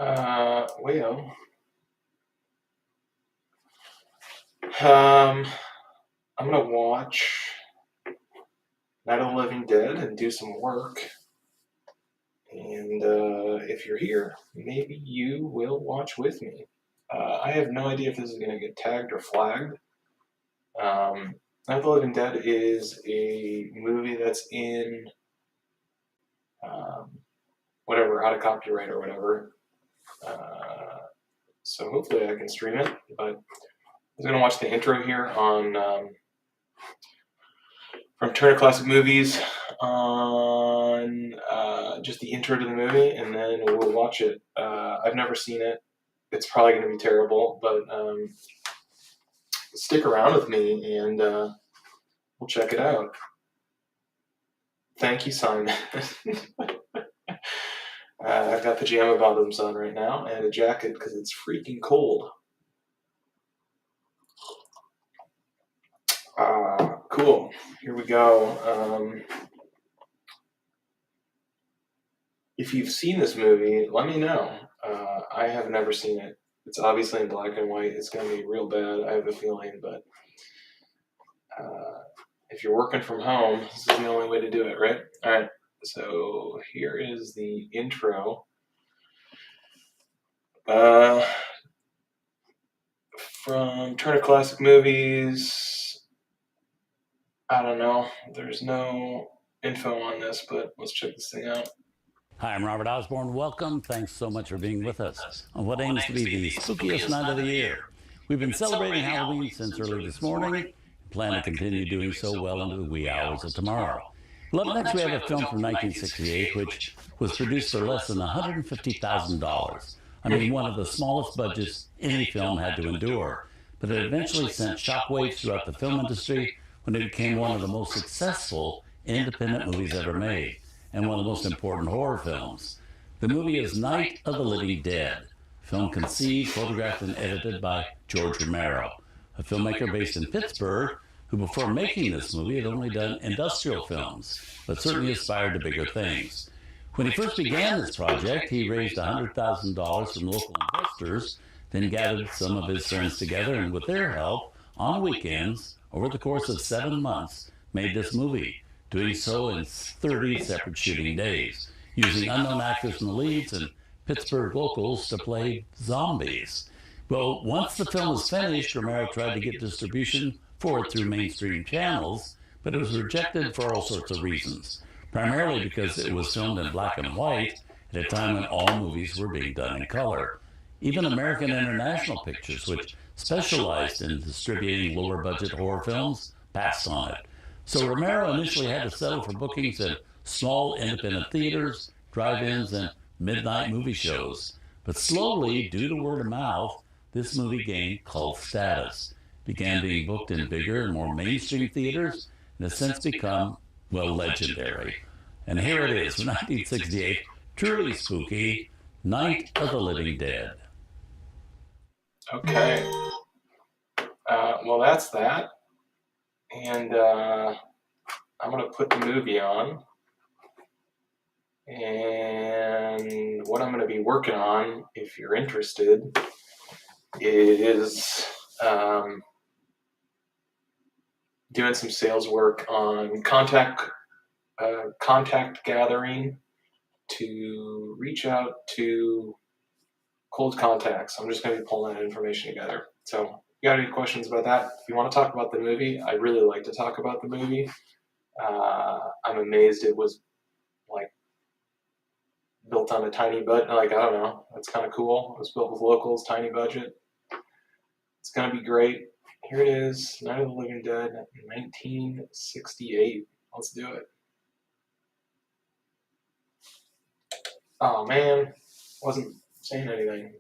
Well, um, I'm gonna watch Night of the Living Dead and do some work. And if you're here, maybe you will watch with me. I have no idea if this is gonna get tagged or flagged. Night of the Living Dead is a movie that's in um, whatever, out of copyright or whatever. So hopefully I can stream it. But I was gonna watch the intro here on from Turner Classic Movies on just the intro to the movie, and then we'll watch it. I've never seen it. It's probably going to be terrible, but stick around with me and we'll check it out. Thank you, Simon. I've got pajama bottoms on right now and a jacket because it's freaking cold. Cool. Here we go. If you've seen this movie, let me know. I have never seen it. It's obviously in black and white. It's going to be real bad, I have a feeling, but if you're working from home, this is the only way to do it, right? All right, so here is the intro. From Turner Classic Movies. I don't know. There's no info on this, but let's check this thing out. Hi, I'm Robert Osborne. Welcome. Thanks so much for being with us on what aims to be the spookiest night of the year. We've been celebrating Halloween since early this morning and plan to continue doing so well into the wee hours of tomorrow. Well, up next, we have a film from 1968, which was produced for less than $150,000. I mean, one of the smallest budgets any film had to endure. But it eventually sent shockwaves throughout the film industry when it became one of the most successful independent movies ever made, and one of the most important horror films. The movie is Night of the Living Dead, film conceived, photographed, and edited by George Romero, a filmmaker based in Pittsburgh who before making this movie had only done industrial films, but certainly aspired to bigger things. When he first began this project, he raised $100,000 from local investors, then gathered some of his friends together and with their help, on weekends, over the course of 7 months, made this movie, doing so in 30 separate shooting days, using unknown actors in the leads and Pittsburgh locals to play zombies. Well, once the film was finished, Romero tried to get distribution for it through mainstream channels, but it was rejected for all sorts of reasons, primarily because it was filmed in black and white at a time when all movies were being done in color. Even American International Pictures, which specialized in distributing lower-budget horror films, passed on it. So Romero initially had to settle for bookings at small independent theaters, drive-ins, and midnight movie shows. But slowly, due to word of mouth, this movie gained cult status, began being booked in bigger and more mainstream theaters, and has since become, well, legendary. And here it is, from 1968, truly spooky, Night of the Living Dead. Okay. Well, that's that. And I'm going to put the movie on. And what I'm going to be working on, if you're interested, is doing some sales work on contact gathering to reach out to cold contacts. I'm just going to be pulling that information together. So, if you got any questions about that? If you want to talk about the movie, I really like to talk about the movie. I'm amazed it was like built on a tiny budget. Like, I don't know, that's kind of cool. It was built with locals, tiny budget. It's going to be great. Here it is, Night of the Living Dead, 1968. Let's do it. Oh man, wasn't saying anything.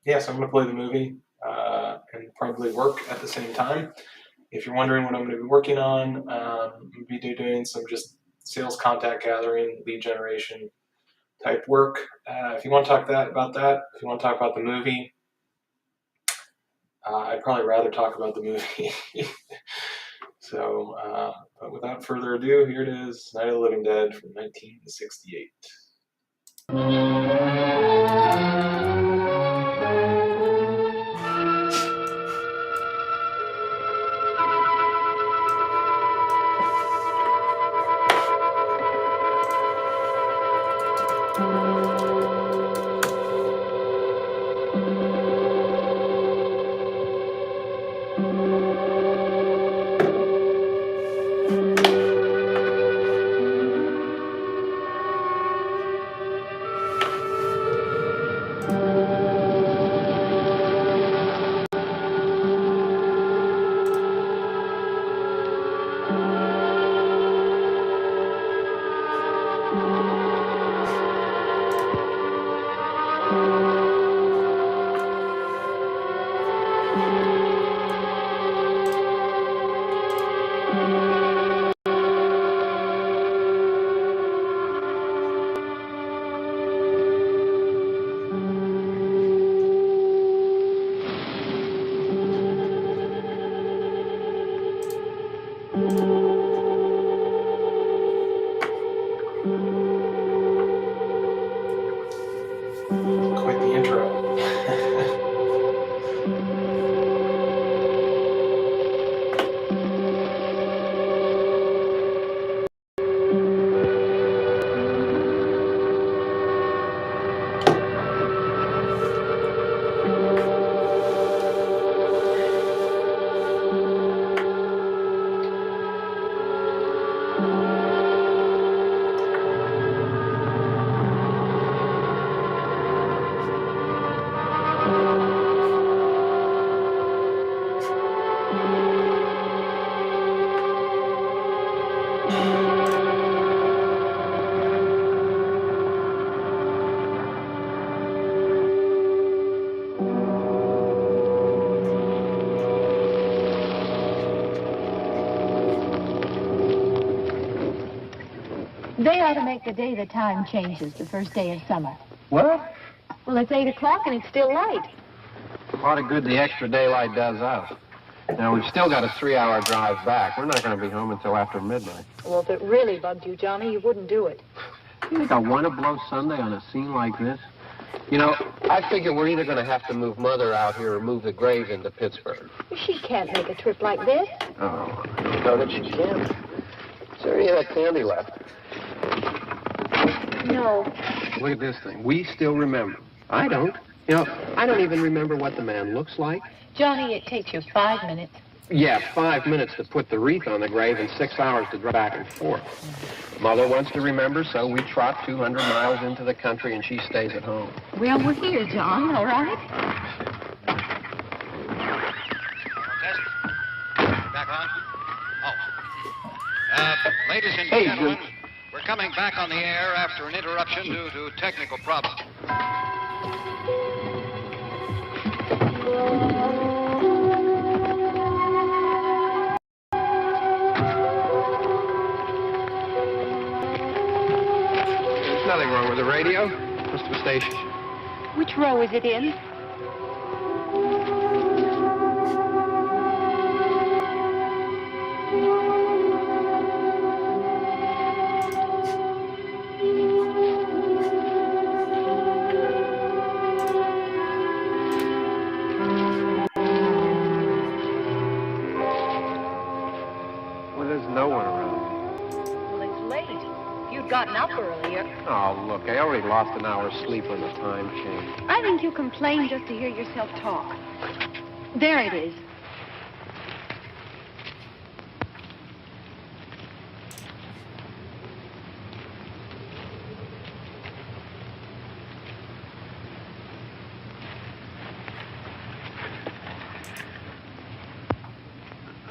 Yeah, so I'm going to play the movie and probably work at the same time. If you're wondering what I'm going to be working on, I'm going to be doing some just sales contact gathering, lead generation type work. If you want to talk about that, if you want to talk about the movie, I'd probably rather talk about the movie. So, but without further ado, here it is, Night of the Living Dead from 1968. Quite the intro. They ought to make the day the time changes, the first day of summer. What? Well, it's 8 o'clock and it's still light. A lot of good the extra daylight does us. Now, we've still got a 3-hour drive back. We're not going to be home until after midnight. Well, if it really bugged you, Johnny, you wouldn't do it. You think I want to blow Sunday on a scene like this? You know, I figure we're either going to have to move Mother out here or move the grave into Pittsburgh. She can't make a trip like this. Oh, I don't know that she can. Is there any of that candy left? No. Look at this thing. We still remember. I don't. You know, I don't even remember what the man looks like. Johnny, it takes you 5 minutes. Yeah, 5 minutes to put the wreath on the grave and 6 hours to drive back and forth. Mother wants to remember, so we trot 200 miles into the country and she stays at home. Well, we're here, John, all right? Test. Back on. Oh. Ladies and Hey, gentlemen, Jim. we're coming back on the air after an interruption due to technical problems. There's nothing wrong with the radio. What's the station? Which row is it in? Well, there's no one around. Well, it's late. If you'd gotten up earlier. Oh, look, I already lost an hour's sleep when the time changed. I think you complain just to hear yourself talk. There it is.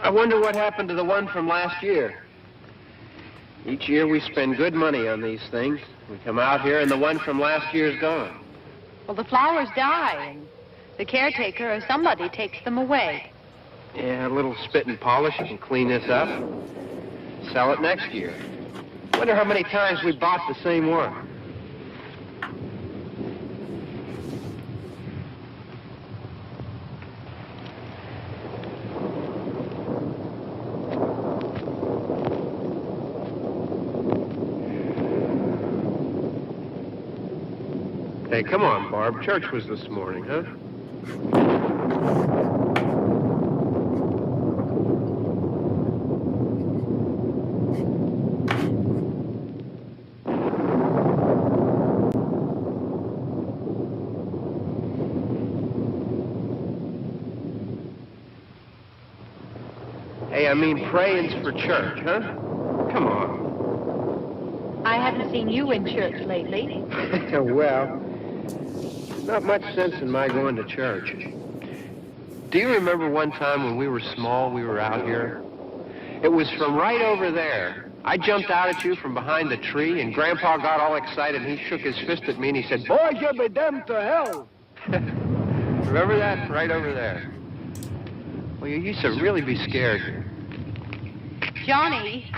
I wonder what happened to the one from last year. Each year we spend good money on these things. We come out here and the one from last year's gone. Well, the flowers die, and the caretaker or somebody takes them away. Yeah, a little spit and polish and clean this up. Sell it next year. Wonder how many times we bought the same one. Hey, come on, Barb. Church was this morning, huh? Hey, I mean praying's for church, huh? Come on. I haven't seen you in church lately. Well, not much sense in my going to church. Do you remember one time when we were small, we were out here? It was from right over there. I jumped out at you from behind the tree, and Grandpa got all excited, and he shook his fist at me, and he said, "Boy, you'll be damned to hell." Remember that? Right over there. Well, you used to really be scared. Johnny,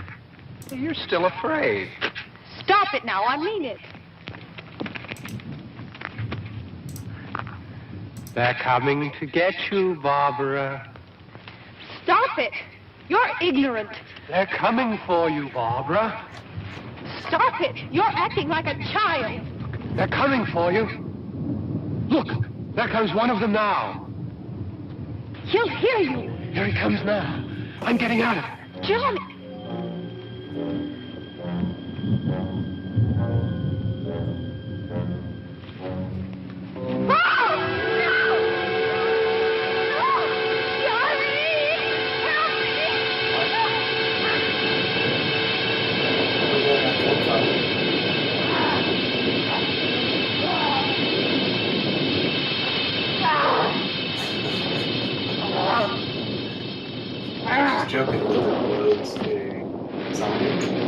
You're still afraid. stop it now. I mean it. They're coming to get you, Barbara. Stop it. You're ignorant. They're coming for you, Barbara. Stop it. You're acting like a child. They're coming for you. Look, there comes one of them now. He'll hear you. Here he comes now. I'm getting out of it. Johnny. He's joking. Little was a zombie.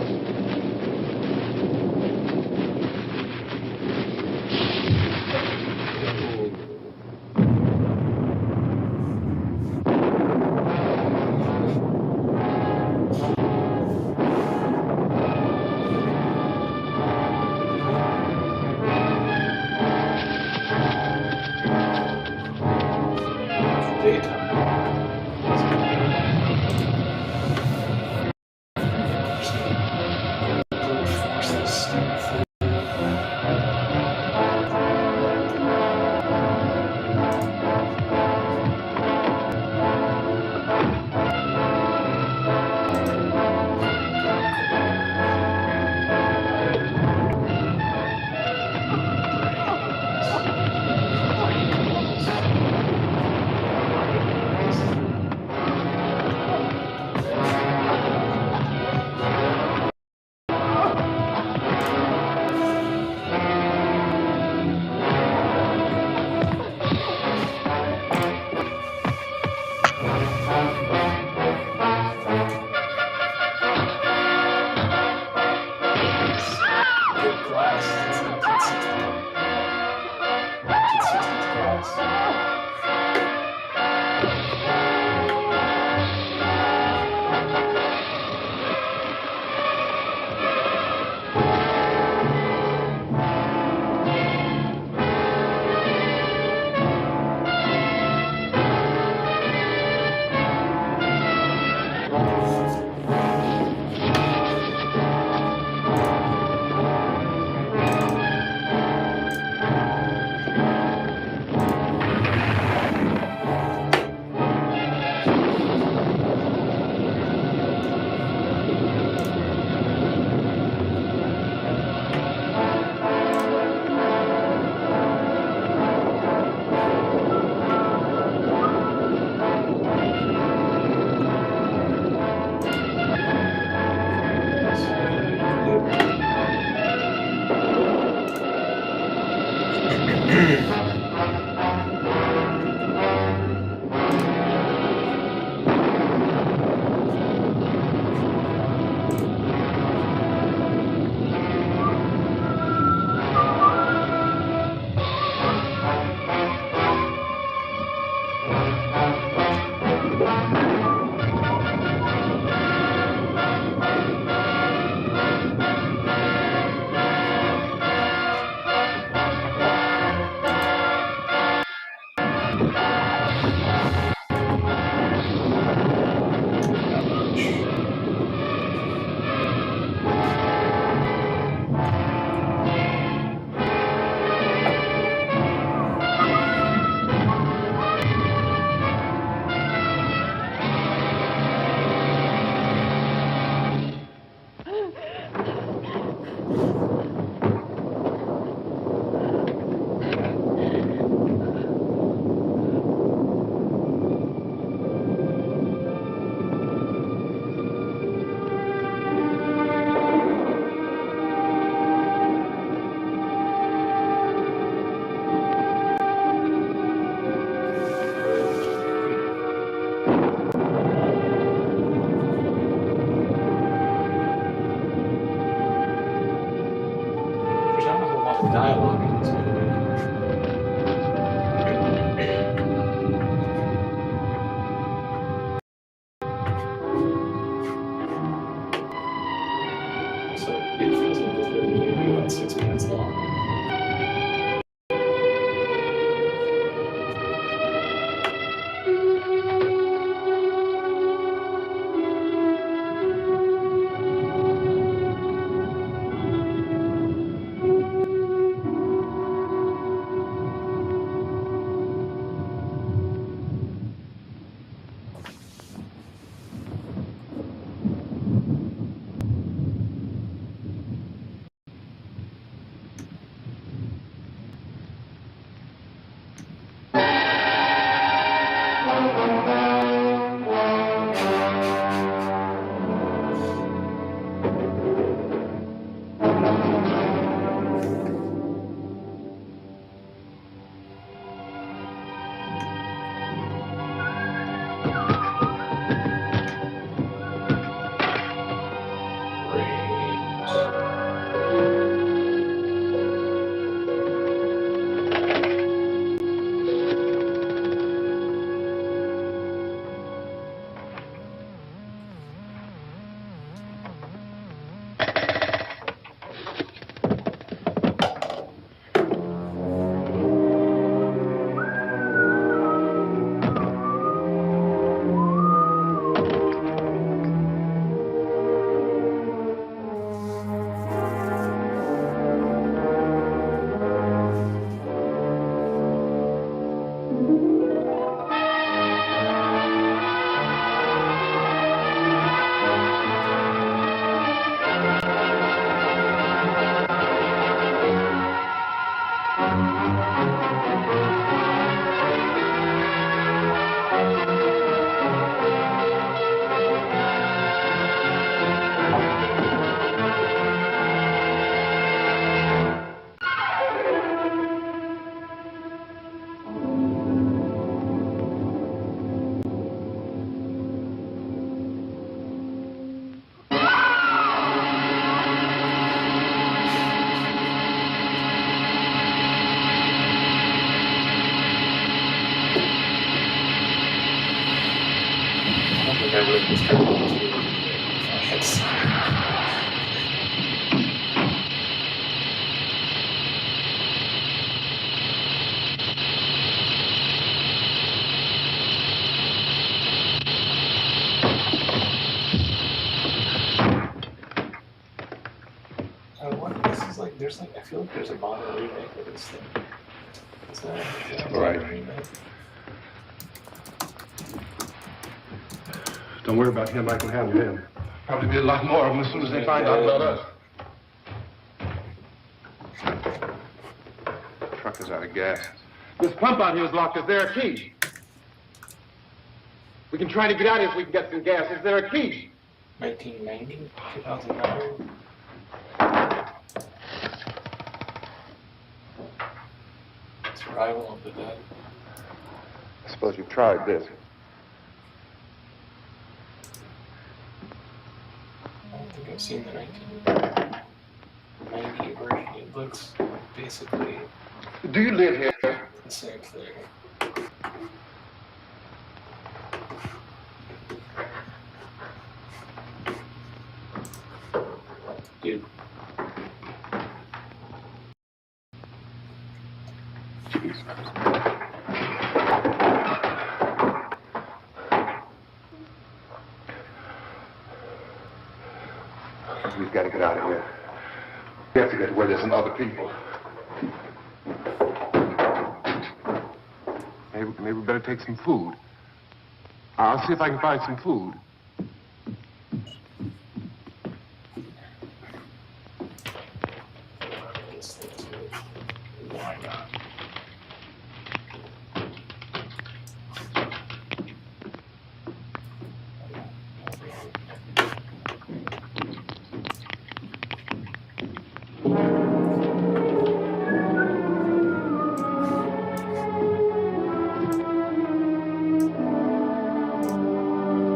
So it feels like the film may be about 6 minutes long. I really was trying to Yes. What this is like? There's like I feel like there's a modern remake of this thing. Is that Right. remake? Don't worry about him. I can handle him. Probably be a lot more of them as soon as they find out about us. The truck is out of gas. This pump out here is locked. Is there a key? We can try to get out here if we can get some gas. Is there a key? 1990? 2009? Survival of the dead. I suppose you've tried this. I don't think I've seen the 1990 version. It looks basically Do you live here? the same thing. Dude. We've got to get out of here. We have to get to where there's some other people. Maybe we better take some food. I'll see if I can find some food. Why not?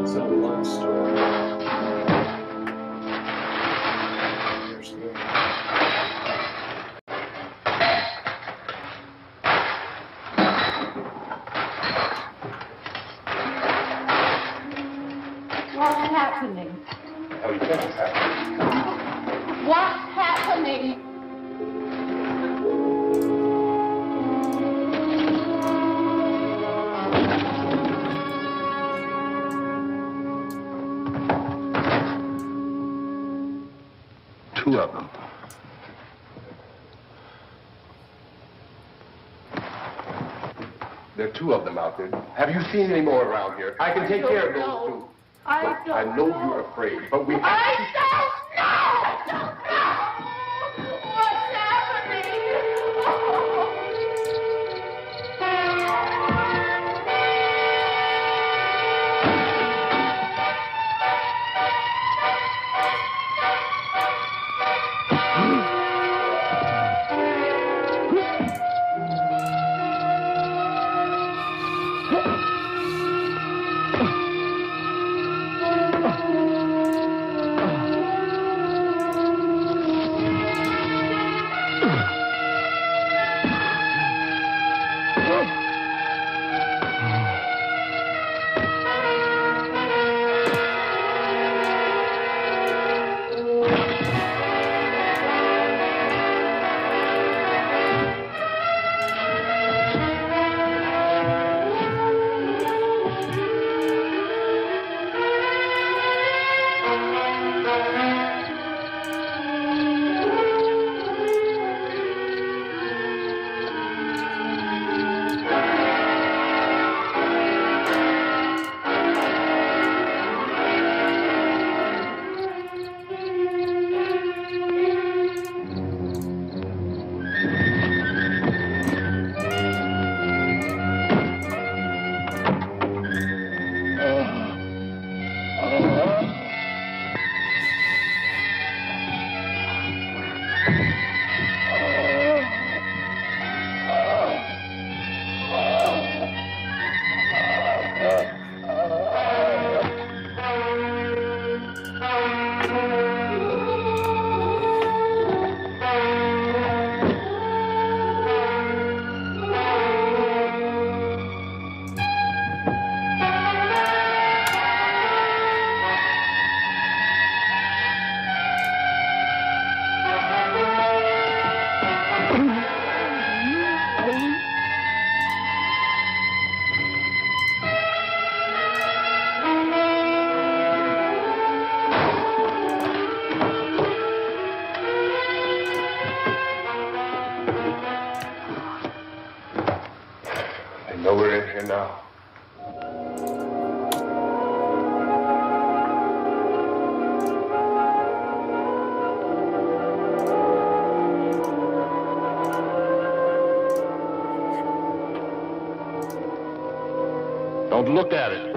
So There are two of them out there. Have you seen any more around here? I can take care of those two. Look, I know you're afraid, but we have to... I don't know! What's happening? I know we're in here now. Don't look at it.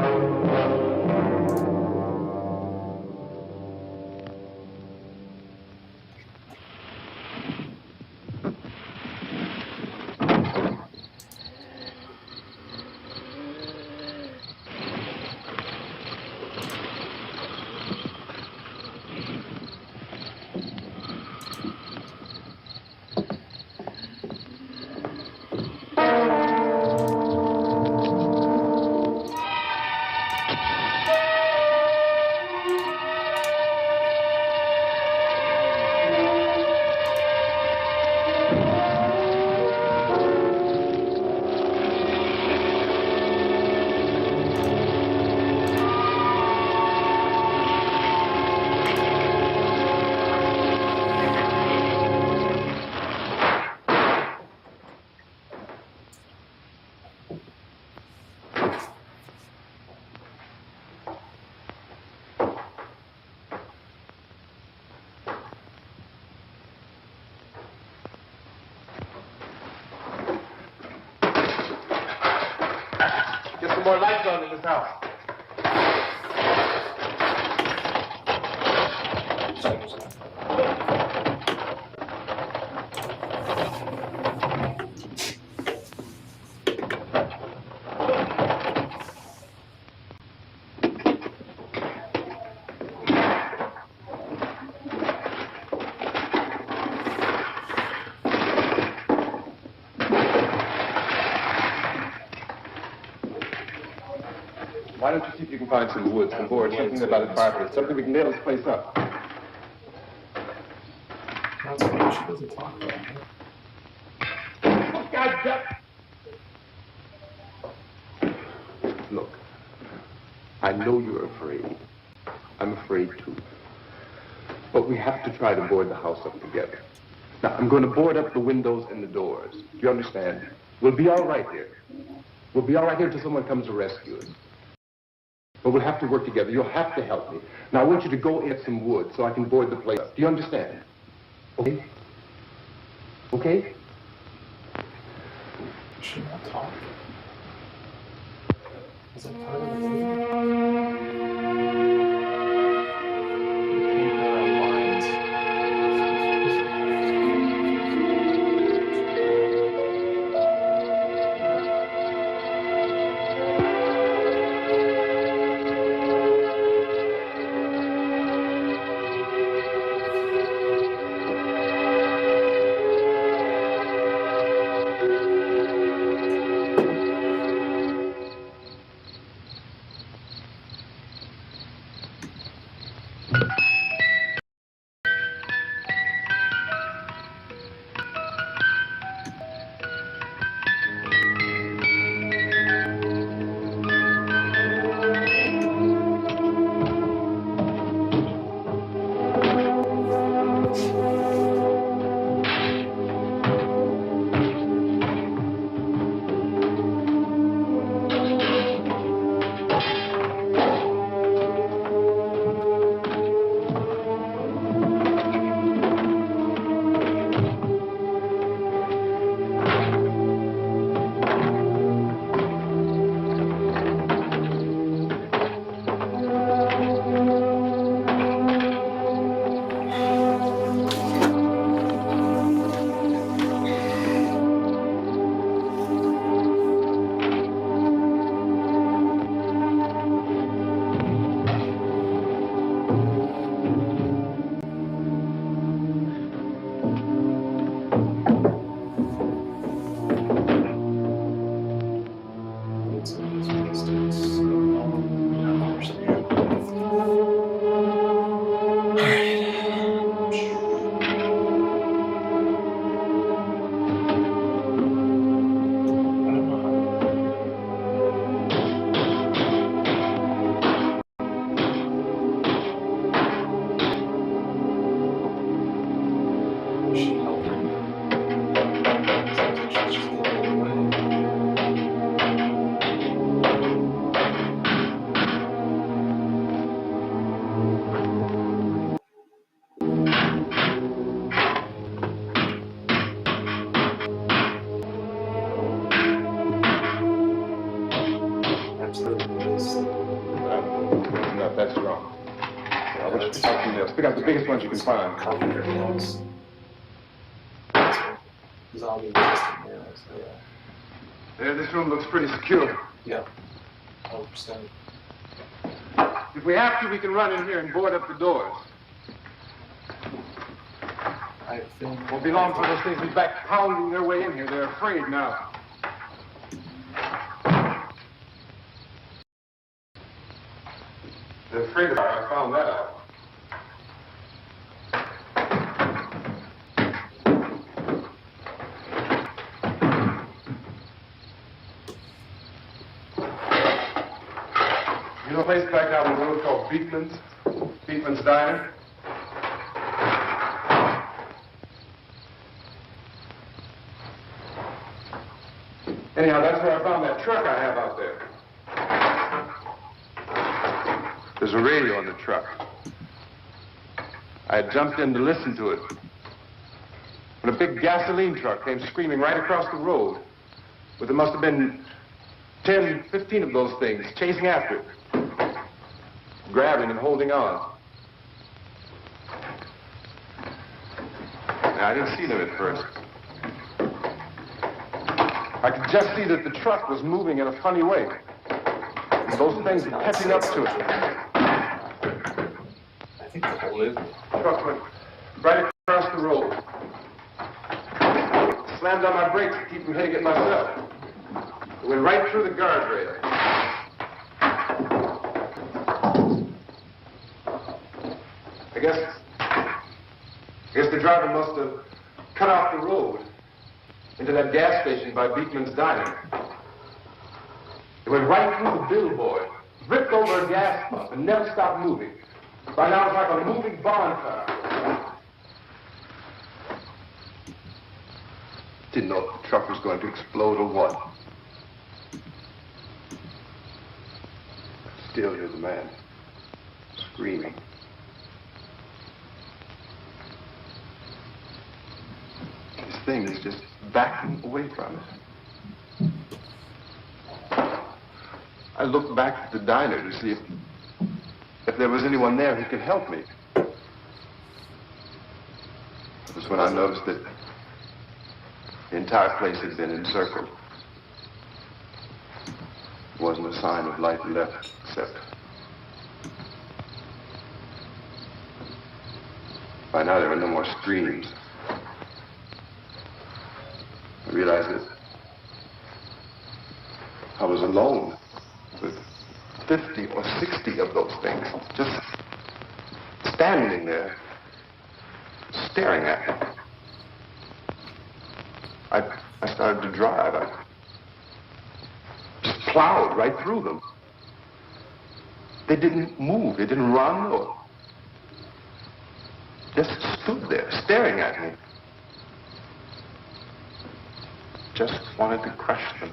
Get some more lights on in this house. Why don't you see if you can find some wood, some board, something about a fireplace, something we can nail this place up. That's what she doesn't talk about. Look, I know you're afraid. I'm afraid too. But we have to try to board the house up together. Now, I'm going to board up the windows and the doors. Do you understand? We'll be all right here. We'll be all right here until someone comes to rescue us. But we'll have to work together. You'll have to help me. Now, I want you to go get some wood so I can board the place up. Do you understand? Okay? Okay? Should not talk. Is that part of the movie? Repeat our lines. No, that's wrong. I want you to pick out some nails. Pick out the biggest ones you can find. Concrete nails. Zombie resistant nails. Yeah. There, this room looks pretty secure. Yep. 100%. If we have to, we can run in here and board up the doors. I have a feeling. Won't be long for those things to be back pounding their way in here. They're afraid now. They're afraid of it. I found that out. You know a place back down the road called Beekman's? Beekman's Diner? Anyhow, that's where I found that truck I have out there. There's a radio on the truck. I had jumped in to listen to it when a big gasoline truck came screaming right across the road. But there must have been 10, 15 of those things chasing after it, grabbing and holding on. Now, I didn't see them at first. I could just see that the truck was moving in a funny way. And those things were catching up to it. I think the whole movie. The truck went right across the road. Slammed on my brakes to keep from hitting it myself. It went right through the guardrail. I guess the driver must have cut off the road into that gas station by Beekman's Diner. It went right through the billboard, ripped over a gas pump, and never stopped moving. By now it's like a moving bonfire. Didn't know if the truck was going to explode or what. still hear the man screaming. This thing is just backing away from us. I looked back at the diner to see if there was anyone there who could help me. It was when I noticed that the entire place had been encircled. There wasn't a sign of life left except by now there were no more screams. I realized that I was alone with 50 or 60 of those things, just standing there, staring at me. I started to drive. I just plowed right through them. They didn't move. They didn't run or just stood there staring at me. Just wanted to crush them.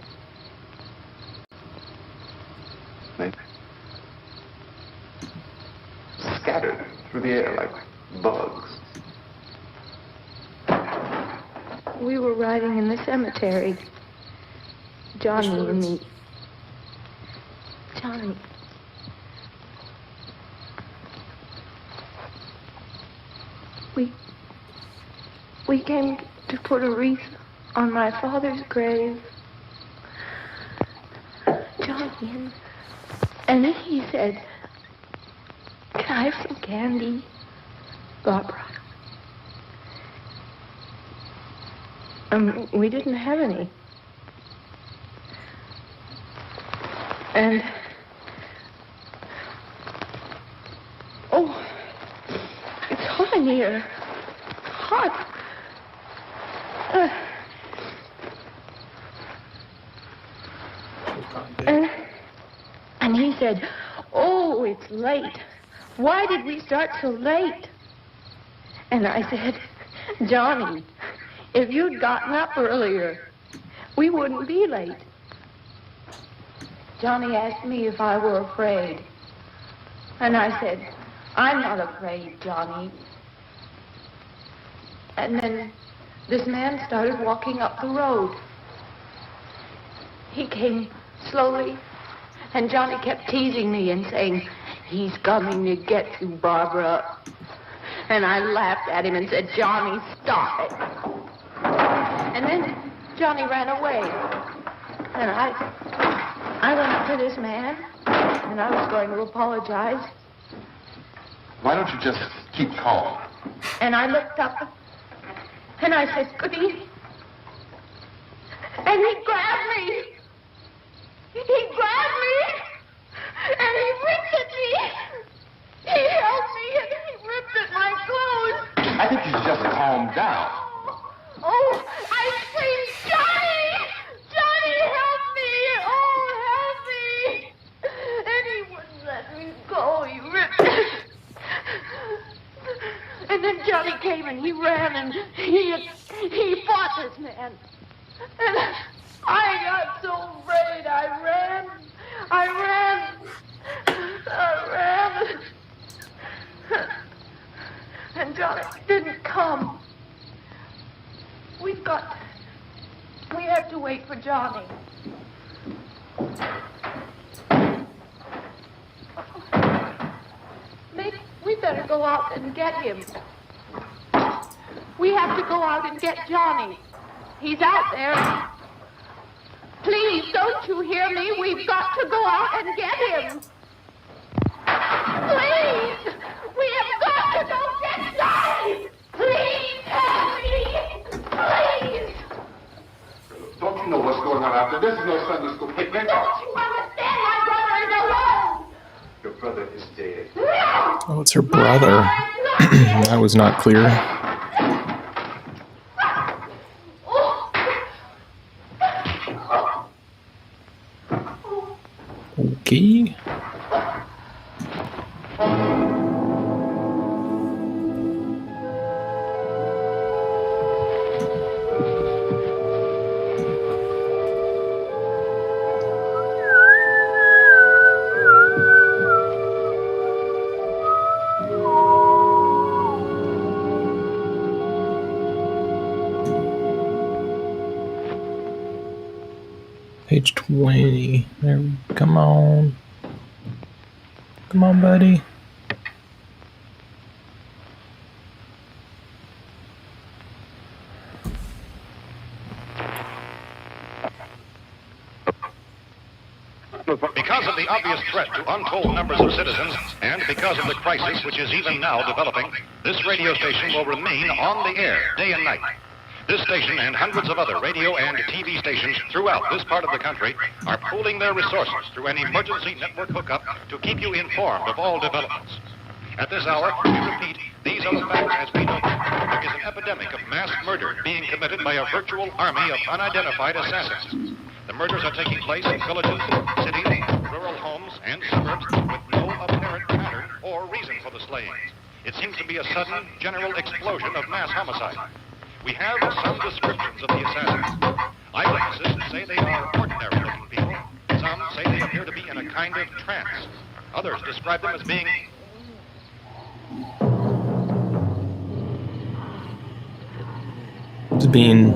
They scattered through the air like bugs. We were riding in the cemetery. Johnny and me. Johnny. We came to put a wreath on my father's grave. Johnny, and he said, "Can I have some candy, Barbara?" We didn't have any. And, oh, it's hot in here. Hot. And he said, "Oh, it's late. Why did we start so late?" And I said, "Johnny, if you'd gotten up earlier, we wouldn't be late." Johnny asked me if I were afraid. And I said, "I'm not afraid, Johnny." And then this man started walking up the road. He came slowly, and Johnny kept teasing me and saying, "He's coming to get you, Barbara." And I laughed at him and said, "Johnny, stop it." And then Johnny ran away. And I went up to this man, and I was going to apologize. Why don't you just keep calm? And I looked up, and I said, "Goody." And he grabbed me. He grabbed me, and he ripped at me. He held me, and he ripped at my clothes. I think you should just calm down. Oh, I screamed, "Johnny! Johnny, help me! Oh, help me!" And he wouldn't let me go. He ripped it. And then Johnny came and he ran and he fought this man. And I got so afraid. I ran. And Johnny didn't come. We have to wait for Johnny. Maybe we better go out and get him. We have to go out and get Johnny. He's out there. Please, don't you hear me? We've got to go out and get him. Please! We have got to go get Johnny! Please help me! Please! Don't you know what's going on out there? This is no Sunday school picnic. Don't you understand? My brother is alone! Your brother is dead. No! Oh, it's her brother. That was not clear. Okay. Page 20. There. Come on. Come on, buddy. Because of the obvious threat to untold numbers of citizens, and because of the crisis which is even now developing, this radio station will remain on the air day and night. This station and hundreds of other radio and TV stations throughout this part of the country are pooling their resources through an emergency network hookup to keep you informed of all developments. At this hour, we repeat, these are the facts as we know them. There is an epidemic of mass murder being committed by a virtual army of unidentified assassins. The murders are taking place in villages, cities, rural homes, and suburbs with no apparent pattern or reason for the slayings. It seems to be a sudden, general explosion of mass homicide. We have some descriptions of the assassins. Eyewitnesses say they are ordinary-looking people. Some say they appear to be in a kind of trance. Others describe them as being... It's being...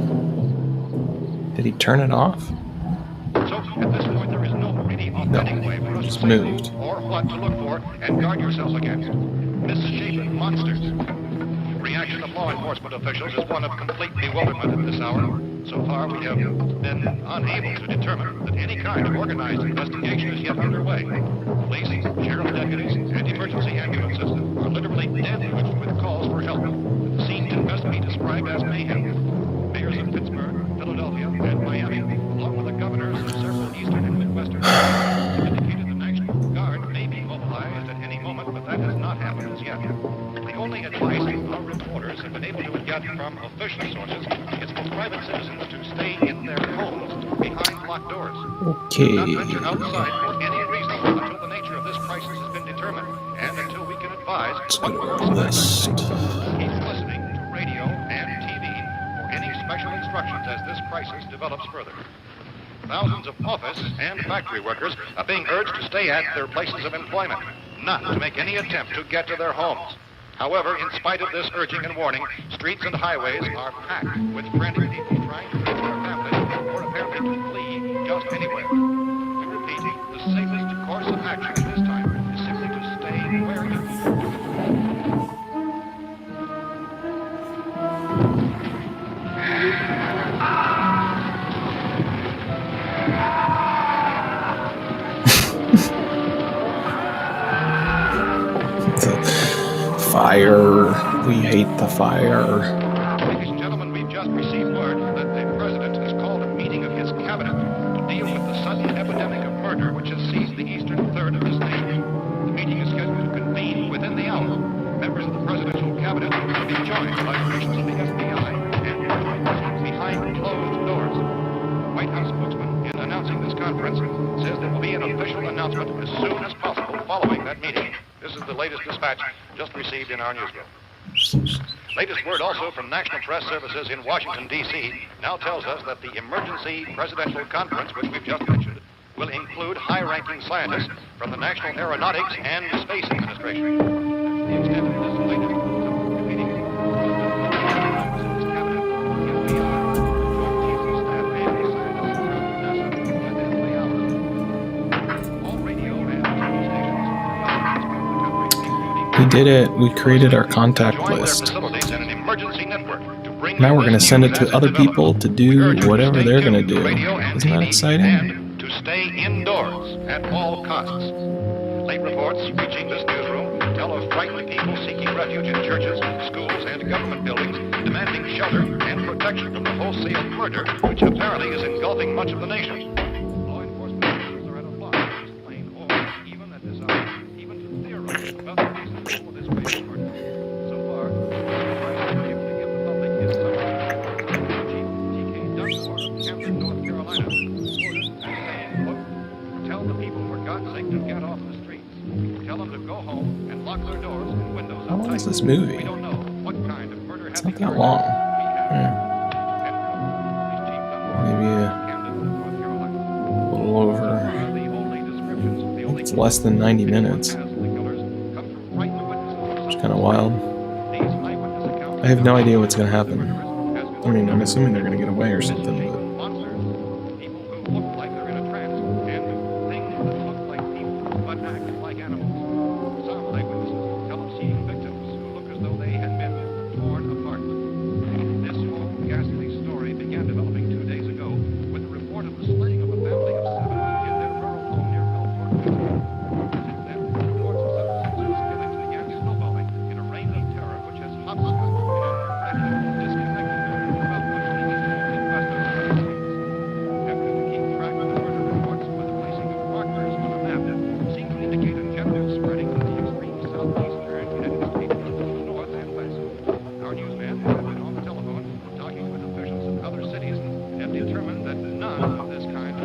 Did he turn it off? So, at this point, there is no really authentic way for us to say moved. who or what to look for and guard yourselves against. Misshapen monsters. Reaction of law enforcement officials is one of complete bewilderment at this hour. So far, we have been unable to determine that any kind of organized investigation is yet underway. Police, sheriff deputies, and emergency ambulances are literally deluged with calls for help. The scene can best be described as mayhem. Mayors of Pittsburgh, Philadelphia, and Miami, along with the governors of several eastern and midwestern states, have indicated the National Guard may be mobilized at any moment, but that has not happened as yet. The only advice our reporters have been able to get from official sources is for private citizens to stay in their homes behind locked doors. Okay. Not venture outside for any reason until the nature of this crisis has been determined and until we can advise Let's what go to course our of list. action. Keep listening to radio and TV for any special instructions as this crisis develops further. Thousands of office and factory workers are being urged to stay at their places of employment, not to make any attempt to get to their homes. However, in spite of this urging and warning, streets and highways are packed with frantic people trying to reach their families or apparently to flee just anywhere. We repeat, the safest course of action at this time is simply to stay where you are. Fire. We hate the fire. Ladies and gentlemen, we've just received word that the president has called a meeting of his cabinet to deal with the sudden epidemic of murder which has seized the eastern third of this nation. The meeting is scheduled to convene within the hour. Members of the presidential cabinet will be joined by officials of the FBI and joint behind closed doors. The White House spokesman, in announcing this conference, says there will be an official announcement as soon as possible following that meeting. This is the latest dispatch just received in our newsroom. Latest word also from National Press Services in Washington, D.C. now tells us that the emergency presidential conference, which we've just mentioned, will include high-ranking scientists from the National Aeronautics and Space Administration. The extent of this latest meeting, cabinet, the FBI, joint chiefs of staff, and scientists from NASA within the hour. All radio and TV stations across the country, We did it. We created our contact join their list. facilities in an emergency network to bring Now you we're going to this send news it to as other develops. people to We do urge you to whatever stay they're going to tuned do. radio and Isn't that TV exciting? And to stay indoors at all costs. Late reports reaching this newsroom tell of frightened people seeking refuge in churches, schools, and government buildings, demanding shelter and protection from the wholesale murder which apparently is engulfing much of the nation. Law enforcement officers are at a loss to explain or even at this hour, even to theorize about the reasons for this wave of murder. So far, the able to give the public is Chief T.K. Dunmore of Camden, North Carolina, quoted as saying, quote, "Tell the people for God's sake to get off the streets. Tell them to go home and lock their doors and windows How up long is tight. this movie? We don't know what kind of murder It's has not that occurred. long. We have." Yeah. End quote. He's Chief Dunmore Maybe of a Camden, North Carolina. little over. The only descriptions, the only It's less than 90 minutes. has of the killers come from frightened witnesses. It's kind of wild. These eyewitness accounts I have no idea what's going to happen. has I mean, I'm assuming they're going to get away or something, but monsters, people who look like they're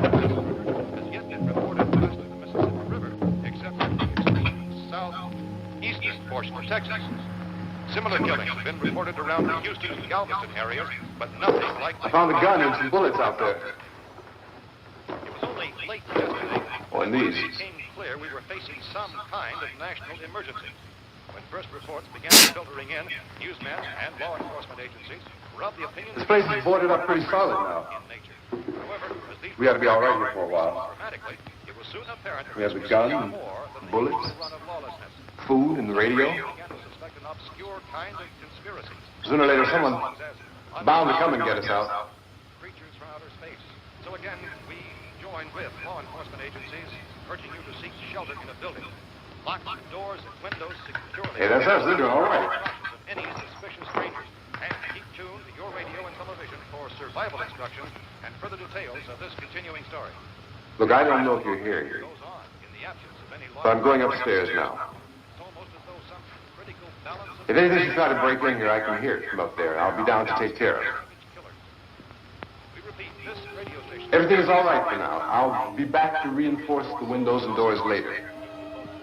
has yet been reported west of the Mississippi River, except for the extreme southeastern portion of Texas. Similar killings have been reported around the Houston and Galveston areas, but nothing like I found a gun and some bullets out there. It was only late yesterday Oh, and when these. it became clear we were facing some kind of national emergency. When first reports began filtering in, newsmen and law enforcement agencies were of the opinion This place is boarded up pretty solid now. in nature. However, as these We ought to be all right here for a while. dramatically, it was soon apparent We have this a was gun, far more than the bullets, usual run of lawlessness. food, and the radio. We began to suspect an obscure kind of conspiracy. Sooner or later, someone's bound to come and get us out. Creatures from outer space. So again, we joined with law enforcement agencies, urging you to seek shelter in a building. Lock doors and windows securely. Hey, that's us. They're doing all right. Of any suspicious strangers. And keep tuned to your radio and television for survival instructions and further details of this continuing story. Look, I don't know if you're here, Goes on in the absence of any law. but I'm going upstairs now. It's almost as though some critical balance of If anything should try to break in here, I can hear it from up there. I'll be down to take care of it. killer. We repeat, this radio station. Everything is all right for now. I'll be back to reinforce the windows and doors later.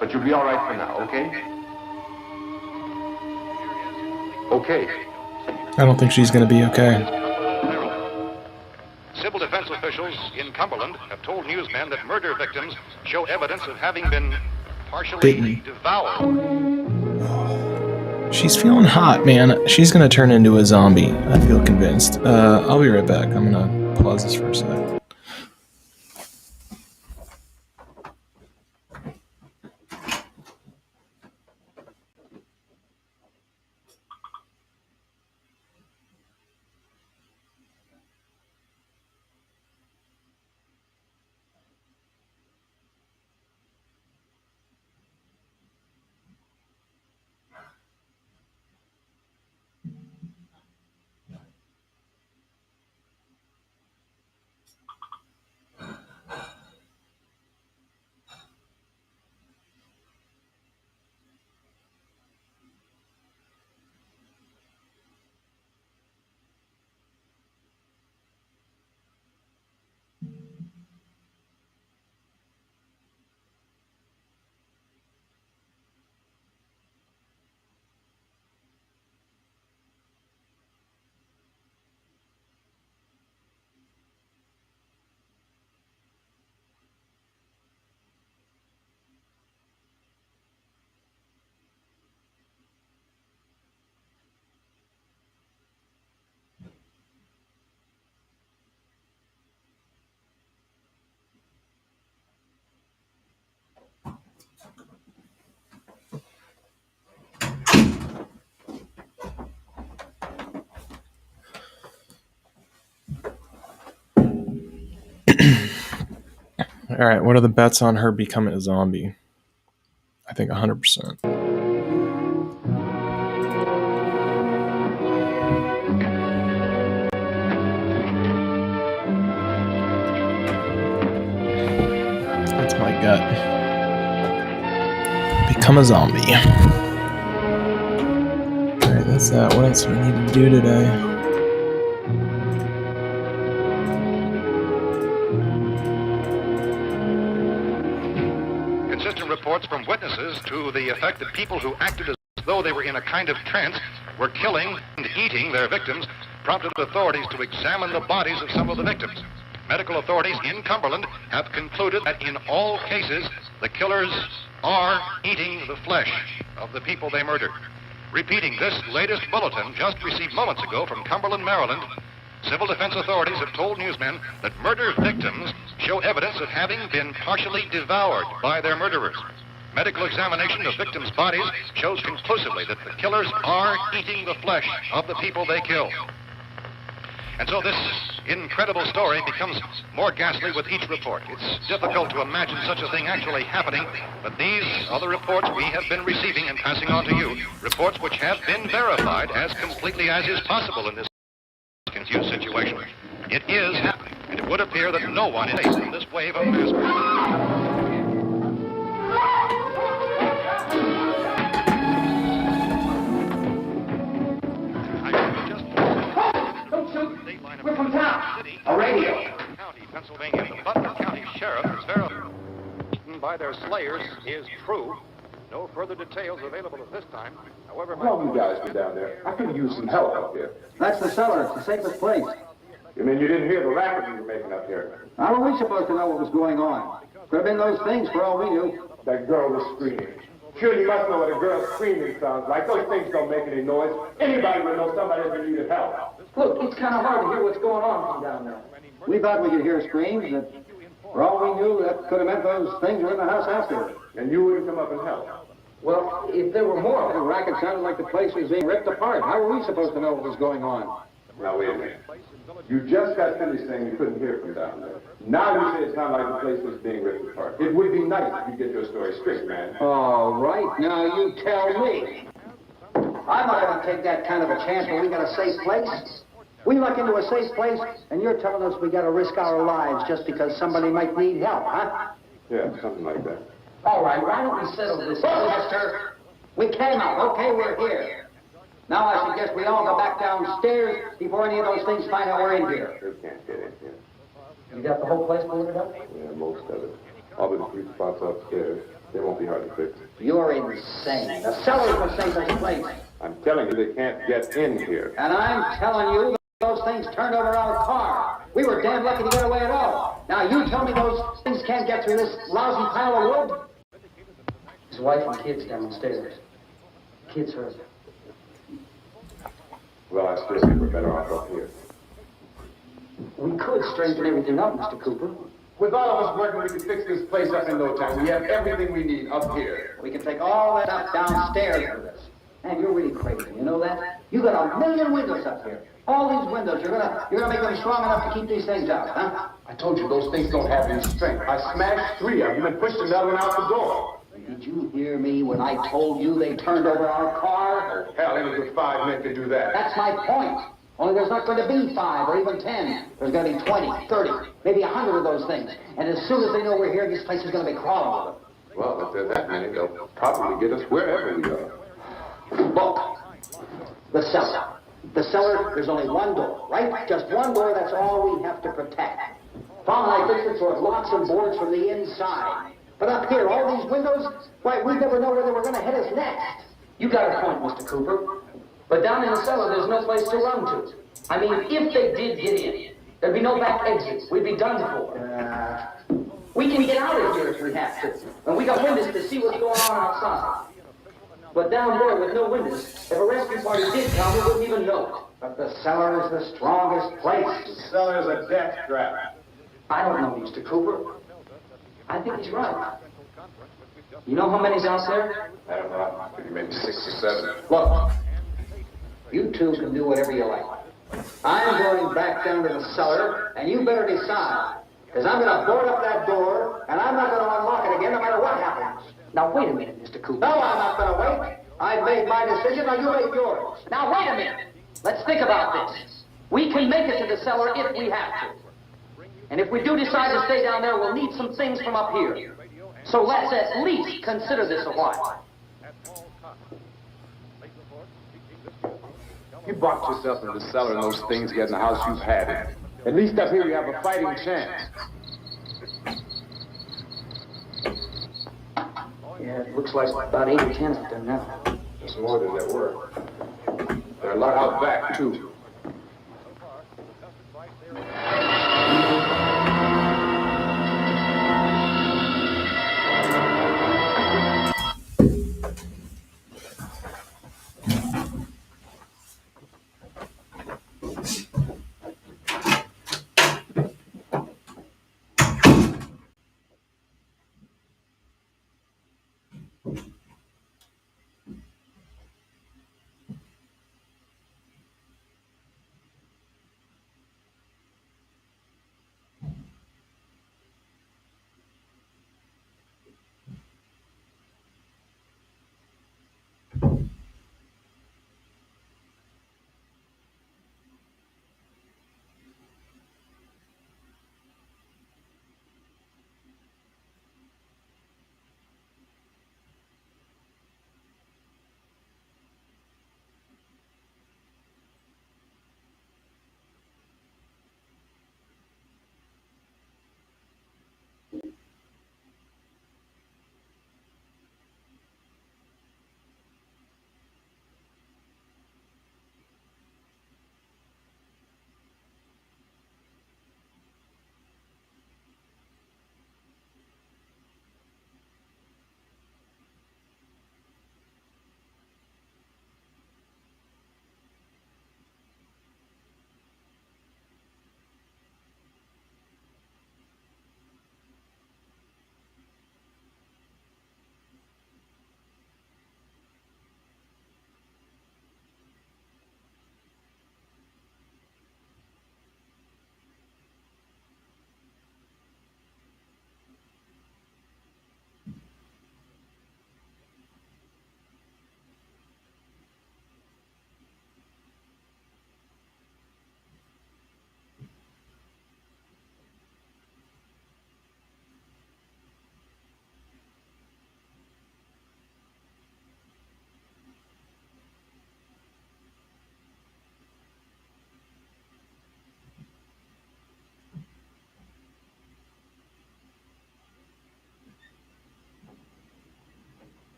But you'll be all right for now, okay? Okay. I don't think she's gonna be okay. Civil defense officials in Cumberland have told newsmen that murder victims show evidence of having been partially Bitten. devoured. She's feeling hot, man. She's gonna turn into a zombie. I feel convinced. I'll be right back. I'm gonna pause this for a sec. All right, what are the bets on her becoming a zombie? I think 100%. That's my gut. Become a zombie. All right, that's that. What else do we need to do today? Consistent reports from witnesses to the effect that people who acted as though they were in a kind of trance were killing and eating their victims prompted authorities to examine the bodies of some of the victims. Medical authorities in Cumberland have concluded that in all cases, the killers are eating the flesh of the people they murdered. Repeating this latest bulletin just received moments ago from Cumberland, Maryland, civil defense authorities have told newsmen that murder victims show evidence of having been partially devoured by their murderers. Medical examination of victims' bodies shows conclusively that the killers are eating the flesh of the people they kill. And so this incredible story becomes more ghastly with each report. It's difficult to imagine such a thing actually happening, but these are the reports we have been receiving and passing on to you, reports which have been verified as completely as is possible in this confused situation. It is happening, and it would appear that no one is facing this wave of mass murder. We're from town. A radio. Pennsylvania, the Butler County Sheriff is verified by their slayers is true. No further details available at this time. However, How long you guys been down there? I could use some help up here. That's the cellar. It's the safest place. You mean you didn't hear the racket you were making up here? How were we supposed to know what was going on? Could have been those things for all we knew. That girl was screaming. Sure, you must know what a girl screaming sounds like. Those things don't make any noise. Anybody would know somebody ever needed help. Look, it's kind of hard to hear what's going on from down there. We thought we could hear screams, but for all we knew, that could have meant those things were in the house afterward. And you wouldn't come up and help. Well, if there were more, the racket sounded like the place was being ripped apart. How were we supposed to know what was going on? Now, wait a minute. You just got finished saying you couldn't hear from down there. Now you say it sounded like the place was being ripped apart. It would be nice if you get your story straight, man. All right, now you tell me. I'm not going to take that kind of a chance when we got a safe place. We luck into a safe place, and you're telling us we got to risk our lives just because somebody might need help, huh? Yeah, something like that. All right, why don't we settle this, mister? We came out, okay, we're here. Now I suggest we all go back downstairs before any of those things find out we're in here. They can't get in here. You got the whole place boarded up? Yeah, most of it. All but the 3 spots upstairs. They won't be hard to fix. You're insane. The cellar's the safest place. I'm telling you, they can't get in here. And I'm telling you, those things turned over our car. We were damn lucky to get away at all. Now you tell me those things can't get through this lousy pile of wood? His wife and kids downstairs. Kids hurt. Well, I still think we're better off up here. We could straighten everything up, Mr. Cooper. With all of us working, we can fix this place up in no time. We have everything we need up here. We can take all that up downstairs with us. Man, you're really crazy, you know that? You got 1 million windows up here. All these windows, you're gonna make them strong enough to keep these things out, huh? I told you, those things don't have any strength. I smashed 3 of them and pushed another one out the door. Did you hear me when I told you they turned over our car? Oh, hell, any good 5 men could do that. That's my point. Only there's not going to be 5 or even 10. There's going to be 20, 30, maybe 100 of those things. And as soon as they know we're here, this place is going to be crawling with them. Well, if there's that many, they'll probably get us wherever we are. Look, the cellar. The cellar, there's only one door, right? Just one door, that's all we have to protect. Found like this, it's with locks and boards from the inside. But up here, all these windows, why, we never know where they were going to hit us next. You got a point, Mr. Cooper. But down in the cellar, there's no place to run to. I mean, if they did get in, there'd be no back exits. We'd be done for. We can get out of here if we have to. And we got windows to see what's going on outside. But down there with no windows, if a rescue party did come, we wouldn't even know it. But the cellar is the strongest place. The cellar's a death trap. I don't know, Mr. Cooper. I think he's right. You know how many's out there? I don't know. Maybe 6 or 7. Look, you two can do whatever you like. I'm going back down to the cellar, and you better decide. Because I'm going to board up that door, and I'm not going to unlock it again no matter what happens. Now, wait a minute, Mr. Cooper. No, I'm not going to wait. I've made my decision, now you make yours. Now, wait a minute. Let's think about this. We can make it to the cellar if we have to. And if we do decide to stay down there, we'll need some things from up here. So let's at least consider this a while. You brought yourself into the cellar and those things get in the house, you've had it. At least up here you have a fighting chance. Yeah, it looks like about 8 or 10 up there now. There's more than there were. There are a lot out back, too.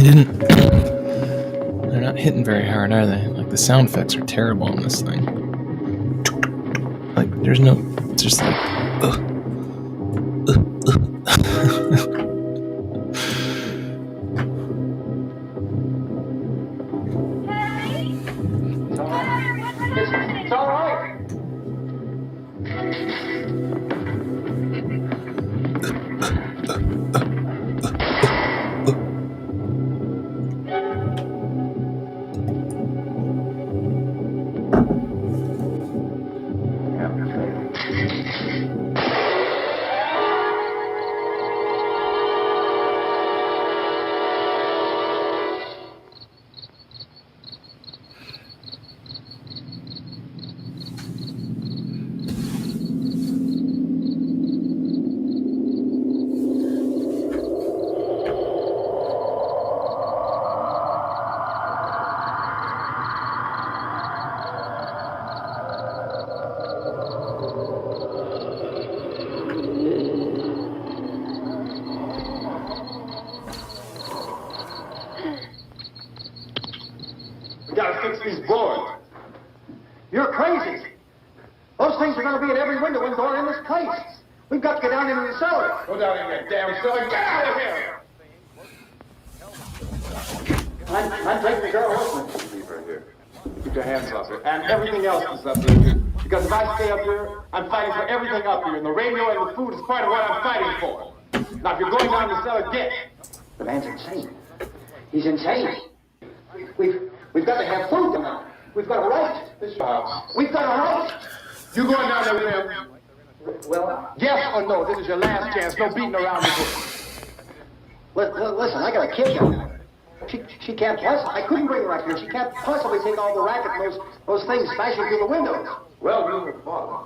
They didn't. They're not hitting very hard, are they? Like, the sound effects are terrible on this thing. Like, there's no. It's just like. It's all right. We gotta fix these boards. You're crazy. Those things are going to be at every window and door in this place. We've got to get down into the cellar. Go down in that damn cellar. Get out of here! I'm taking the girl with me. Leave her here. Keep your hands off her. And everything else is up there, too. Because if I stay up here, I'm fighting for everything up here. And the radio and the food is part of what I'm fighting for. Now, if you're going down the cellar, get. The man's insane. He's insane. We've got to have food tonight. We've got a right. We've got a right. You going down there with him? Well, Yes or no? This is your last chance. No beating around the bush. listen, I got a kid down there. She can't possibly. I couldn't bring her up here. She can't possibly take all the racket and those things smashing through the windows. Well, you're her father.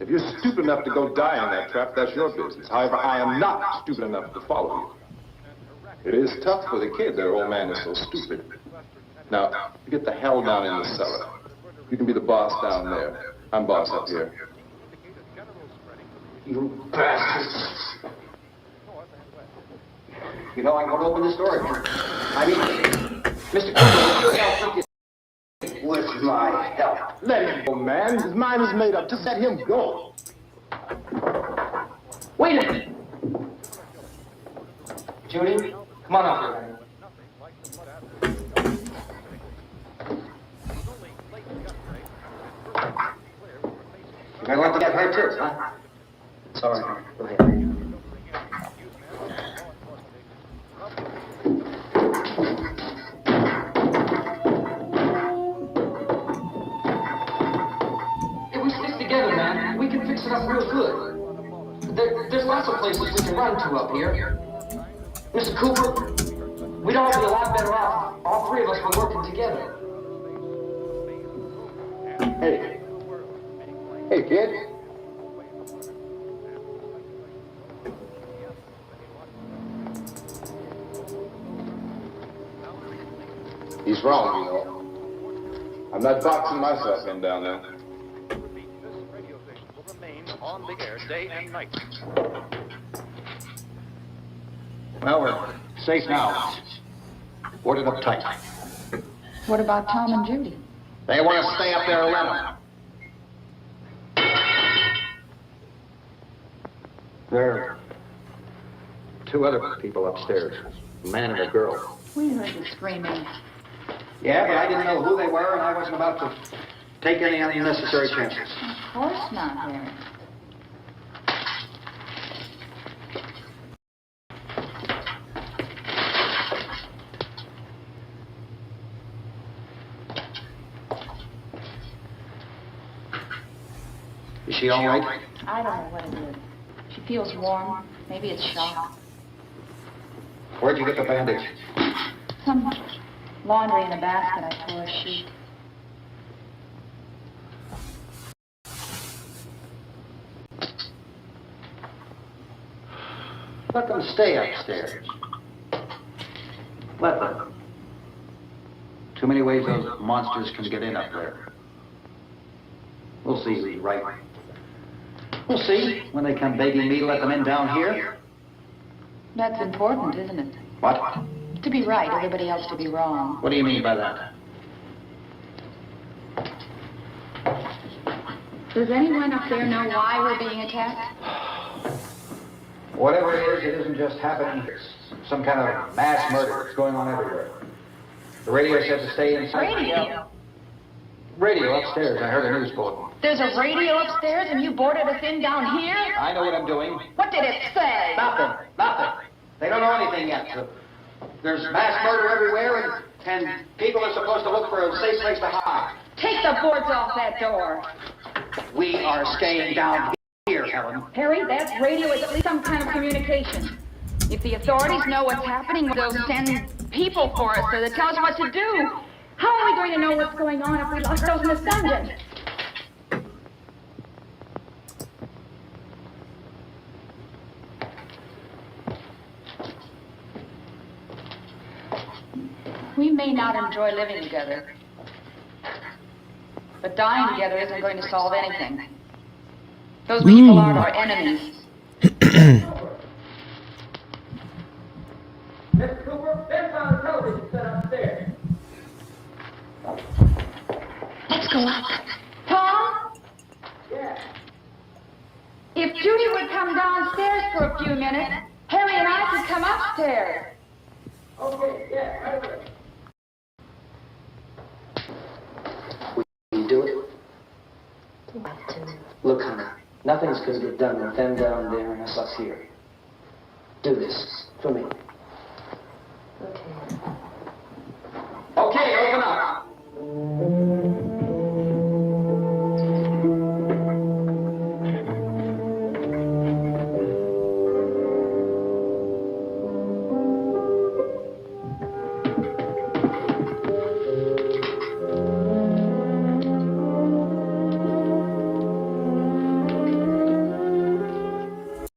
If you're stupid enough to go die in that trap, that's your business. However, I am not stupid enough to follow you. It is tough for the kid. Their old man is so stupid. Now, you get the hell down in the cellar. You can be the boss down there. I'm boss up here. You bastards. You know, I'm going to open this door again. I mean, Mr. Cooper, with my help. Let him go, man. His mind is made up. Just let him go. Wait a minute. Judy, come on up here, man. You're going to get hurt too, huh? Sorry. Go ahead. If we stick together, man, we can fix it up real good. There's lots of places we can run to up here. Mr. Cooper, we'd all be a lot better off, all three of us, were working together. Hey. Hey, kid. He's wrong, you know. I'm not boxing myself in down there. This radio station will remain on the air day and night. Well, we're safe now. Boarded up tight. What about Tom and Judy? They want to stay up there and let them. There are two other people upstairs, a man and a girl. We heard the screaming. Yeah, but I didn't know who they were, and I wasn't about to take any unnecessary chances. Of course not, Harry. Is she all right? I don't know what it is. She feels warm. Maybe it's shock. Where'd you get the bandage? Some laundry in a basket. I tore a sheet. Let them stay upstairs. Let them. Too many ways those monsters can get in up there. We'll see who's right. We'll see. When they come begging me to let them in down here. That's important, isn't it? What? To be right, everybody else to be wrong. What do you mean by that? Does anyone up there know why we're being attacked? Whatever it isn't just happening here. It's some kind of mass murder that's going on everywhere. The radio said to stay inside. Radio? Radio upstairs. I heard a news bulletin. There's a radio upstairs and you boarded us in down here? I know what I'm doing. What did it say? Nothing. They don't know anything yet. There's mass murder everywhere, and people are supposed to look for a safe place to hide. Take the boards off that door. We are staying down here, Helen. Harry, that's radio is at least some kind of communication. If the authorities know what's happening, they'll send people for us to tell us what to do. How are we going to know what's going on if we lost those in this dungeon? We may not enjoy living together, but dying together isn't going to solve anything. Those people aren't our enemies. Mr. Cooper, there's on the television set upstairs. Let's go up. Tom? Yeah. If Judy would come downstairs for a few minutes, Harry and I could come upstairs. Okay, yeah, right away. Will you do it? Look, honey, nothing's going to get done with them down there and us here. Do this for me. Okay, open up.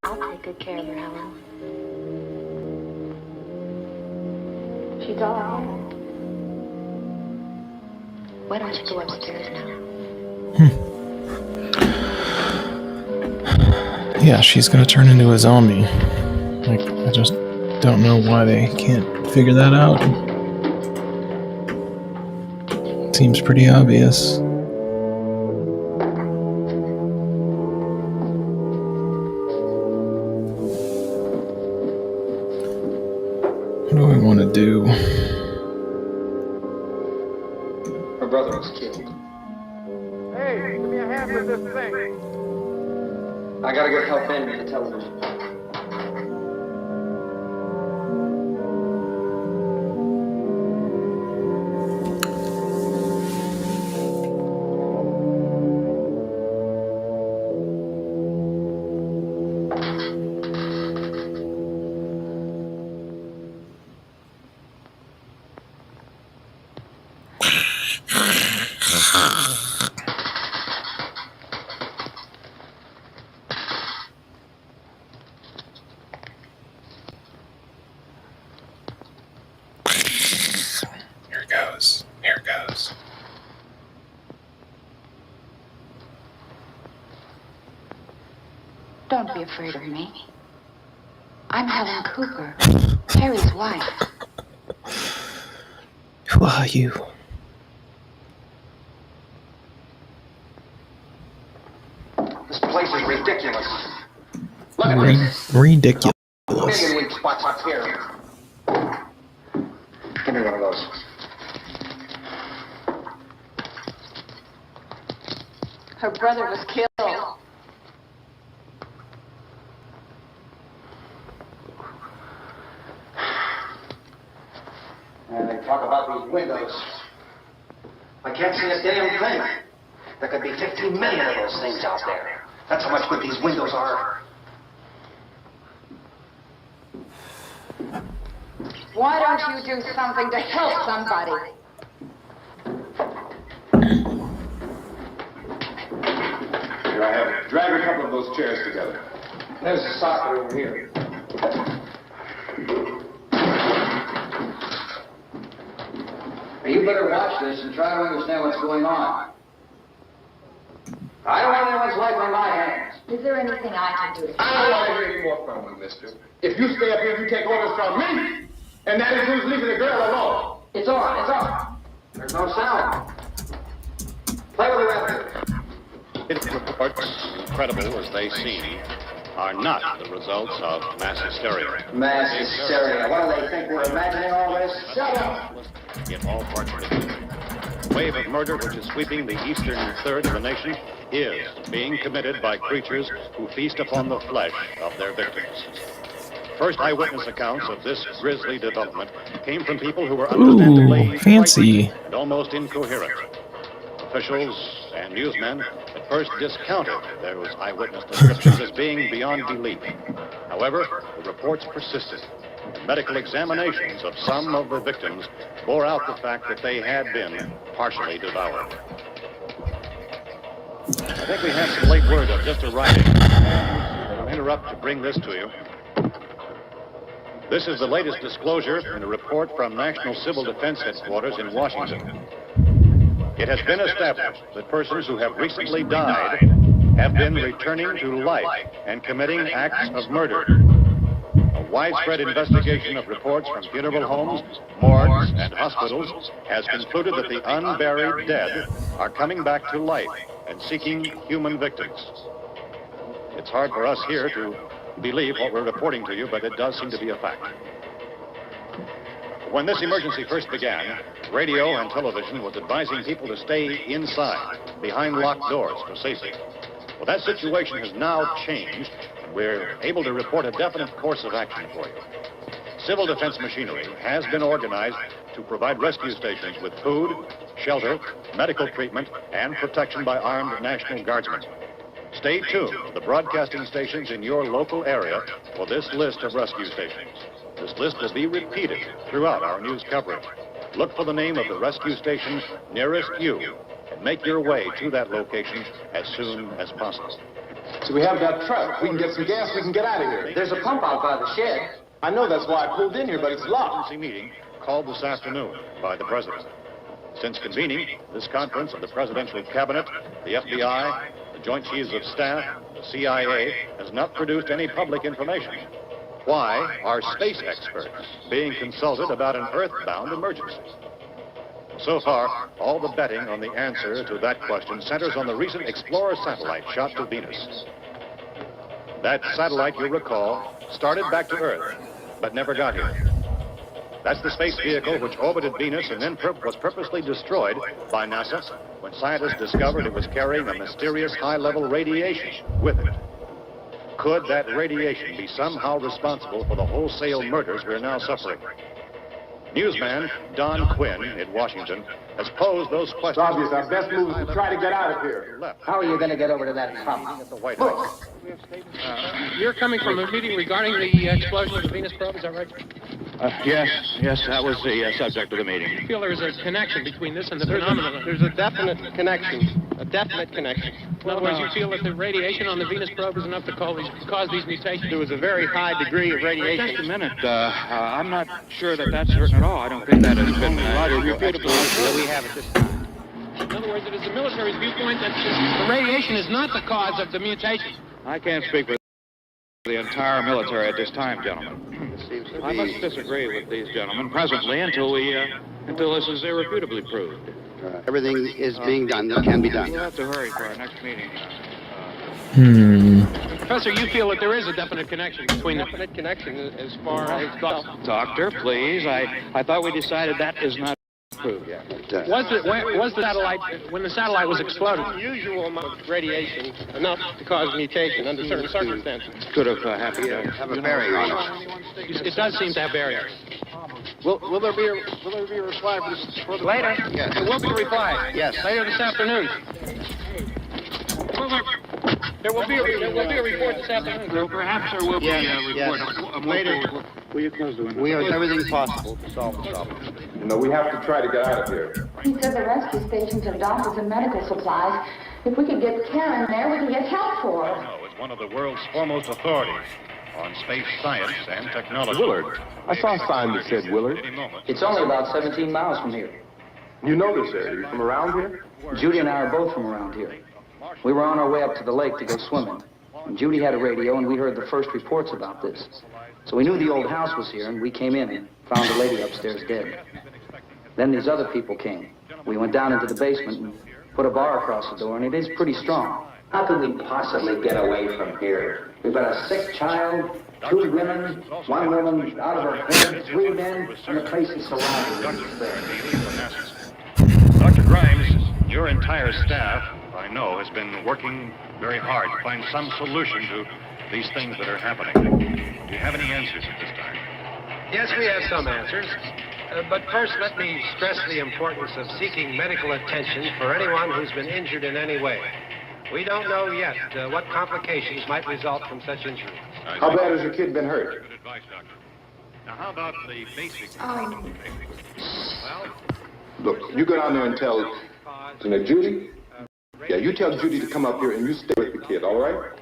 I'll take good care of her, Helen. She's all I have. Why don't you go upstairs now? Yeah, she's gonna turn into a zombie. Like, I just don't know why they can't figure that out. Seems pretty obvious. What do I want to do? Her brother was killed. Hey, give me a hand with this thing. I gotta go help Ben with the television. Here goes. Don't be afraid of me. I'm Helen Cooper, Harry's wife. Who are you? This place is ridiculous. Look at this. Ridiculous. Million weak spots up here. Give me one of those. Her brother was killed. And they talk about these windows. I can't see a damn thing. There could be 15 million of those things out there. That's how much good these windows are. Why don't you do something to help somebody? Here I have it. Drag a couple of those chairs together. There's a socket over here. You better watch this and try to understand what's going on. I don't want anyone's life on my hands. Is there anything I can do? I don't want to hear any more from you, mister. If you stay up here, you take orders from me, And that includes leaving the girl alone. It's on, it's on. There's no sound. Play with the record. Its reports, incredible as they seem, are not the results of mass hysteria. Mass hysteria. What do they think? We're imagining all this? Shut up. In all parts of the country. The wave of murder which is sweeping the eastern third of the nation is being committed by creatures who feast upon the flesh of their victims. First eyewitness accounts of this grisly development came from people who were understandably fancy. frightened and almost incoherent. Officials and newsmen at first discounted those eyewitness descriptions as being beyond belief. However, the reports persisted. And medical examinations of some of the victims bore out the fact that they had been partially devoured. I think we have some late word of just arriving. I'll interrupt to bring this to you. This is the latest disclosure in a report from National Civil Defense Headquarters in Washington. It has been established that persons who have recently died have been returning to life and committing acts of murder. A widespread investigation of reports from funeral homes, morgues, and hospitals has concluded that the unburied dead are coming back to life and seeking human victims. It's hard for us here to believe what we're reporting to you, but it does seem to be a fact. When this emergency first began, radio and television was advising people to stay inside, behind locked doors for safety. Well, that situation has now changed. We're able to report a definite course of action for you. Civil defense machinery has been organized to provide rescue stations with food, shelter, medical treatment, and protection by armed National Guardsmen. Stay tuned to the broadcasting stations in your local area for this list of rescue stations. This list will be repeated throughout our news coverage. Look for the name of the rescue station nearest you and make your way to that location as soon as possible. So we have that truck. We can get some gas, we can get out of here. There's a pump out by the shed. I know, that's why I pulled in here, but it's locked. Emergency meeting called this afternoon by the President. Since convening this conference of the Presidential Cabinet, the FBI, the Joint Chiefs of Staff, the CIA has not produced any public information. Why are space experts being consulted about an Earthbound emergency? So far, all the betting on the answer to that question centers on the recent Explorer satellite shot to Venus. That satellite, you'll recall, started back to Earth, but never got here. That's the space vehicle which orbited Venus and then was purposely destroyed by NASA when scientists discovered it was carrying a mysterious high-level radiation with it. Could that radiation be somehow responsible for the wholesale murders we're now suffering? Newsman Don Quinn in Washington has posed those questions. It's obvious our best move is to try to get out of here. How are you going to get over to that pump? At the White House. You're coming from a meeting regarding the explosion of the Venus probe, is that right? Yes, that was the subject of the meeting. You feel there is a connection between this and the phenomenon? There's a definite connection. In other words, you feel that the radiation on the Venus probe is enough to cause these mutations? There was a very high degree of radiation. Just a minute. I'm not sure that that's certain at all. I don't think that has been refutably that we have at this time. In other words, it is the military's viewpoint that the radiation is not the cause of the mutation. I can't speak for the entire military at this time, gentlemen. I must disagree with these gentlemen presently until this is irrefutably proved. Everything is being done that can be done. We'll have to hurry for our next meeting. Professor, you feel that there is a definite connection between definite connection as far as Doctor, please. I thought we decided that is not proved yet. Was the satellite, when the satellite was exploded? Unusual amount of radiation enough to cause mutation under certain circumstances. Could have happened. Have a bearing on it. It does seem to have bearing. Will there be a reply for this later? Yes. There will be a reply. Yes. Later this afternoon. There will be a report this afternoon. Well, perhaps there will be a report later. Will you close the window? We are everything possible to solve the problem. You know, we have to try to get out of here. He said the rescue stations have doctors and medical supplies. If we could get Karen there, we could get help for her. No, is one of the world's foremost authorities on space science and technology. Willard. I saw a sign that said Willard. It's only about 17 miles from here. You know this area. Are you from around here? Judy and I are both from around here. We were on our way up to the lake to go swimming. And Judy had a radio, and we heard the first reports about this. So we knew the old house was here, and we came in and found the lady upstairs dead. Then these other people came. We went down into the basement and put a bar across the door, and it is pretty strong. How could we possibly get away from here? We've got a sick child, 2 women, 1 woman out of her bed, 3 men, and the place is surrounded. Dr. Grimes, your entire staff, I know, has been working very hard to find some solution to these things that are happening. Do you have any answers at this time? Yes, we have some answers. But first, let me stress the importance of seeking medical attention for anyone who's been injured in any way. We don't know yet what complications might result from such injury. How bad has your kid been hurt? Good advice, Doctor. Now, how about the basic... Look, you go down there and tell Judy. Yeah, you tell Judy to come up here and you stay with the kid, all right?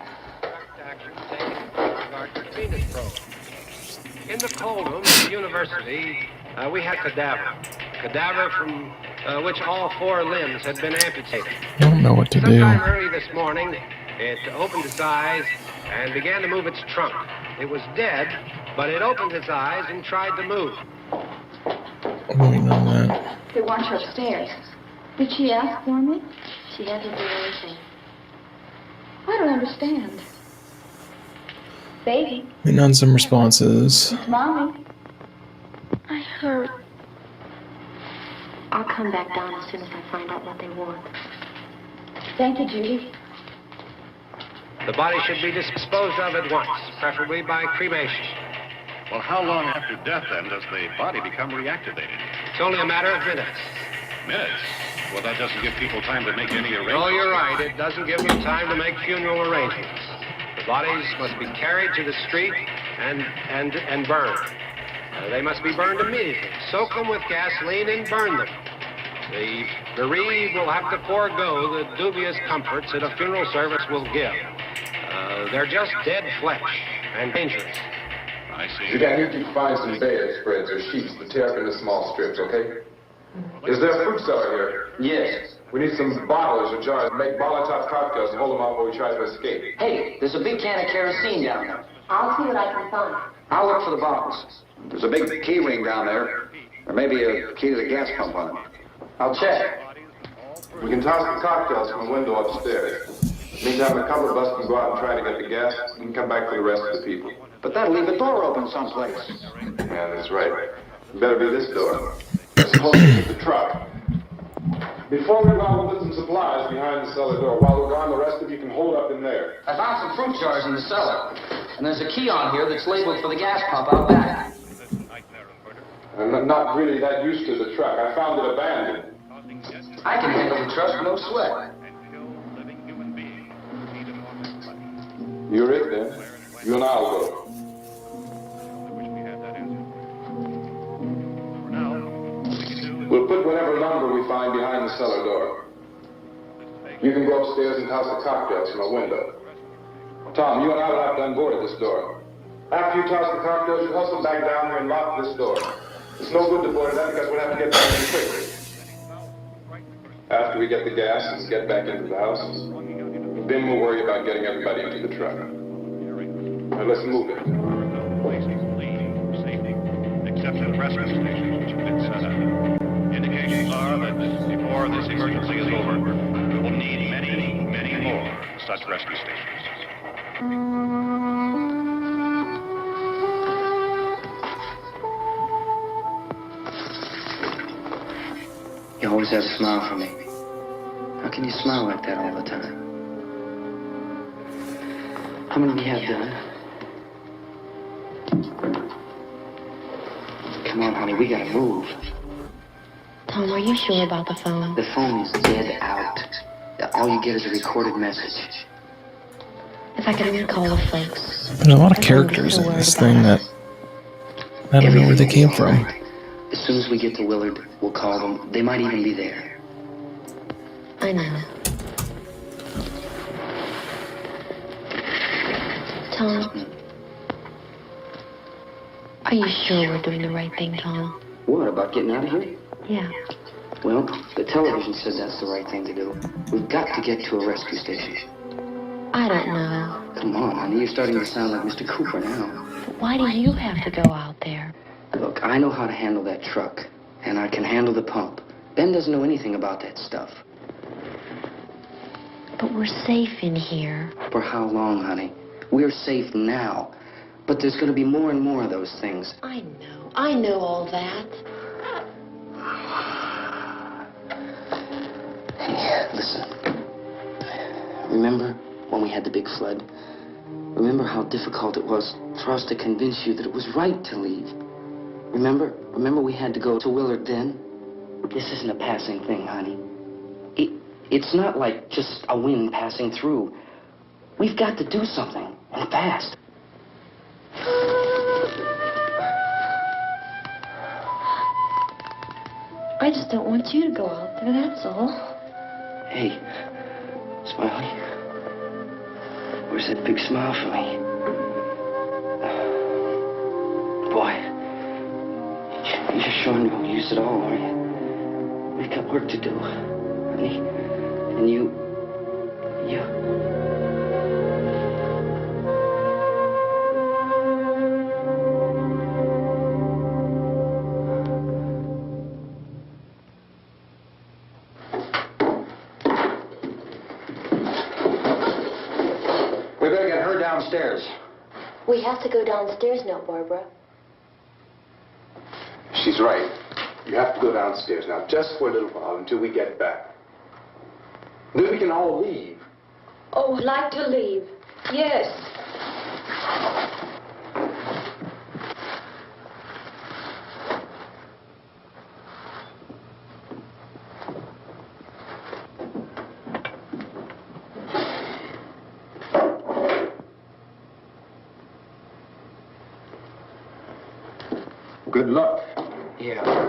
In the cold room at the university, we had cadaver from which all 4 limbs had been amputated. I don't know what to do. Sometime early this morning, it opened its eyes and began to move its trunk. It was dead, but it opened its eyes and tried to move. I'm waiting on that. They want her upstairs. Did she ask for me? She hasn't done anything. I don't understand. Baby. Waiting on some responses. It's Mommy. I heard. I'll come back down as soon as I find out what they want. Thank you, Judy. The body should be disposed of at once, preferably by cremation. Well, how long after death, then, does the body become reactivated? It's only a matter of minutes. Minutes? Well, that doesn't give people time to make any arrangements. Oh, you're right. It doesn't give them time to make funeral arrangements. The bodies must be carried to the street and burned. They must be burned immediately. Soak them with gasoline and burn them. The bereaved will have to forego the dubious comforts that a funeral service will give. They're just dead flesh and dangerous. I see. You need to find some bedspreads or sheets to tear up into small strips, okay? Is there a fruit cellar here? Yes. We need some bottles or jars to make Molotov cocktails and hold them out while we try to escape. Hey, there's a big can of kerosene down there. I'll see what I can find. I'll look for the bottles. There's a big key ring down there. There may be a key to the gas pump on it. I'll check. We can toss the cocktails from the window upstairs. Meantime, a couple of us can go out and try to get the gas. We can come back for the rest of the people. But that'll leave the door open someplace. Yeah, that's right. It better be this door. It's closer to the truck. Before we go, we'll put some supplies behind the cellar door. While we're gone, the rest of you can hold up in there. I found some fruit jars in the cellar. And there's a key on here that's labeled for the gas pump out back. I'm not really that used to the truck. I found it abandoned. I can handle the truck, no sweat. You're it, then. You and I'll go. We'll put whatever lumber we find behind the cellar door. You can go upstairs and toss the cocktails from a window. Tom, you and I will have to unboard at this door. After you toss the cocktails, you hustle back down there and lock this door. It's no good to board it up because we'll have to get back in quickly. After we get the gas and get back into the house, then we'll worry about getting everybody into the truck. Now let's move it. Except for the rescue station, which has been set up. Indications are that before this emergency is over, we will need many, many more such rescue stations. You always have a smile for me. How can you smile like that all the time? How many do you have done? Come on, honey, we gotta move. Tom, are you sure about the phone? The phone is dead out. All you get is a recorded message. If I could only call the folks. There's a lot of characters in this thing that I don't know where they came from. As soon as we get to Willard, we'll call them. They might even be there. I know. Tom, are you sure we're doing the right thing, Tom? What, about getting out of here? Yeah. Well, the television says that's the right thing to do. We've got to get to a rescue station. I don't know. Come come on, honey. You're starting to sound like Mr. Cooper now. But why do you have to go out there? Look, I know how to handle that truck, and I can handle the pump. Ben doesn't know anything about that stuff. But we're safe in here. For how long, honey? We're safe now. But there's going to be more and more of those things. I know. I know all that. Hey, listen. Remember when we had the big flood? Remember how difficult it was for us to convince you that it was right to leave? Remember? Remember we had to go to Willard then? This isn't a passing thing, honey. It's not like just a wind passing through. We've got to do something, and fast. I just don't want you to go out there, that's all. Hey, Smiley. Where's that big smile for me? Boy, you're sure no use at all, are you? We've got work to do, honey. And you... We better get her downstairs. We have to go downstairs now, Barbara. She's right. You have to go downstairs now, just for a little while, until we get back. Then we can all leave. Oh, I'd like to leave. Yes. Good luck. Yeah.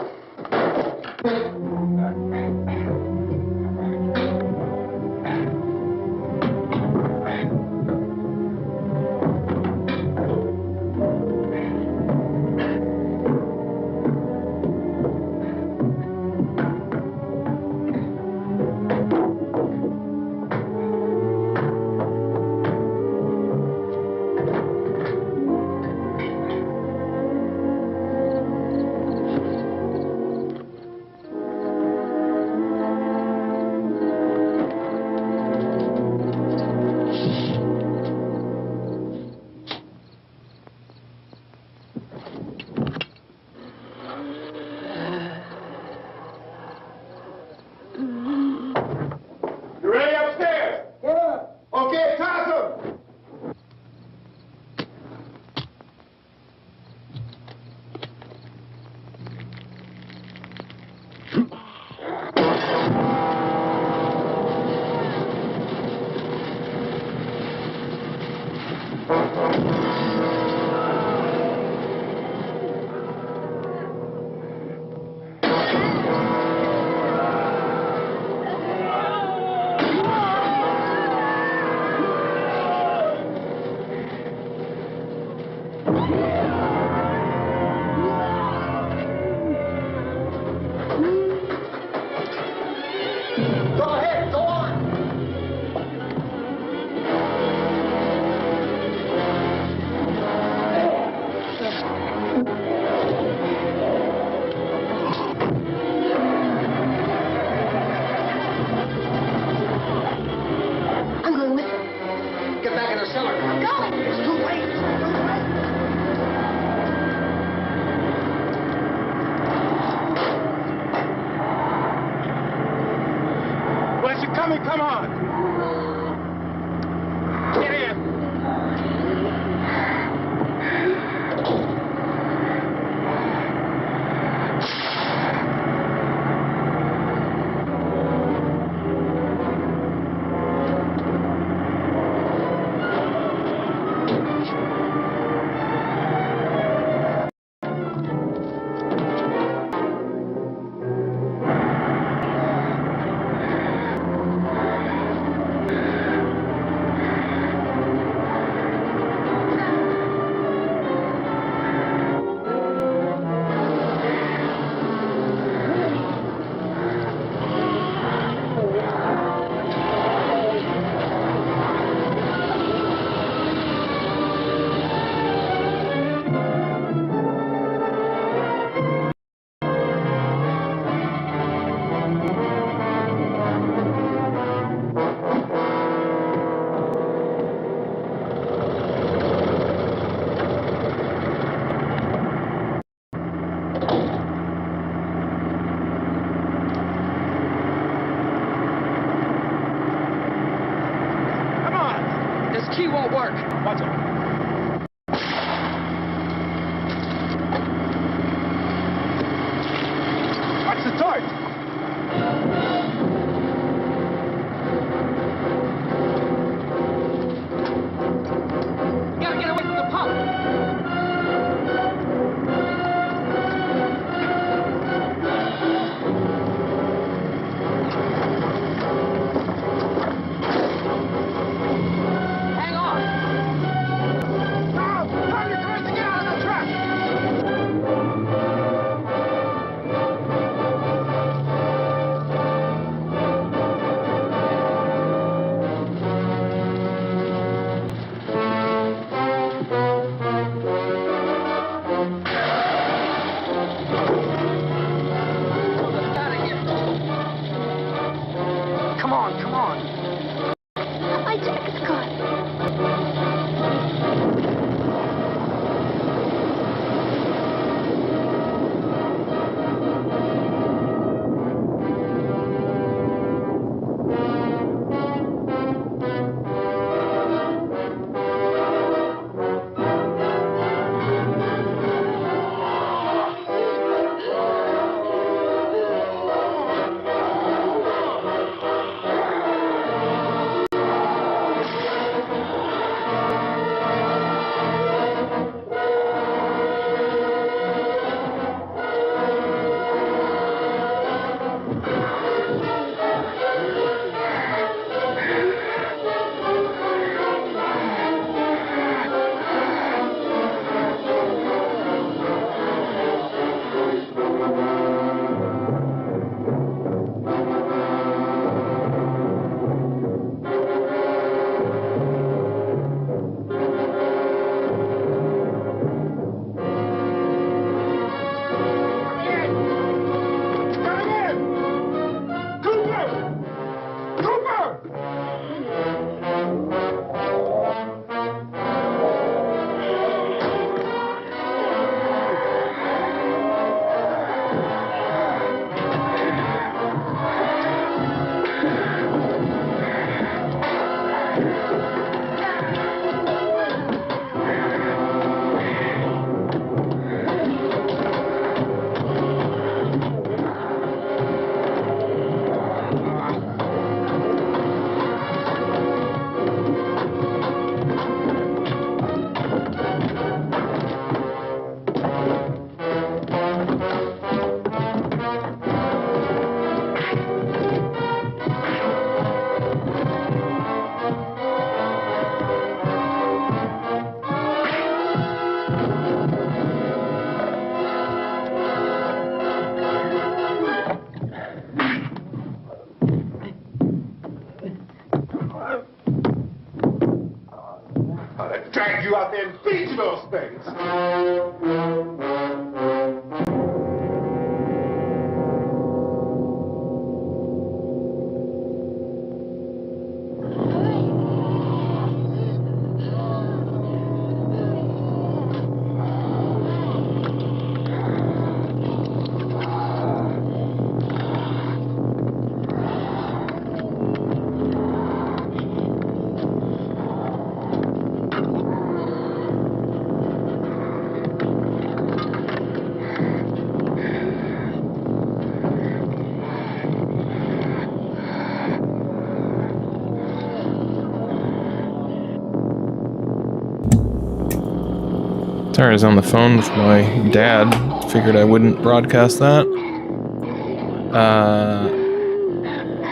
Sorry, I was on the phone with my dad. Figured I wouldn't broadcast that.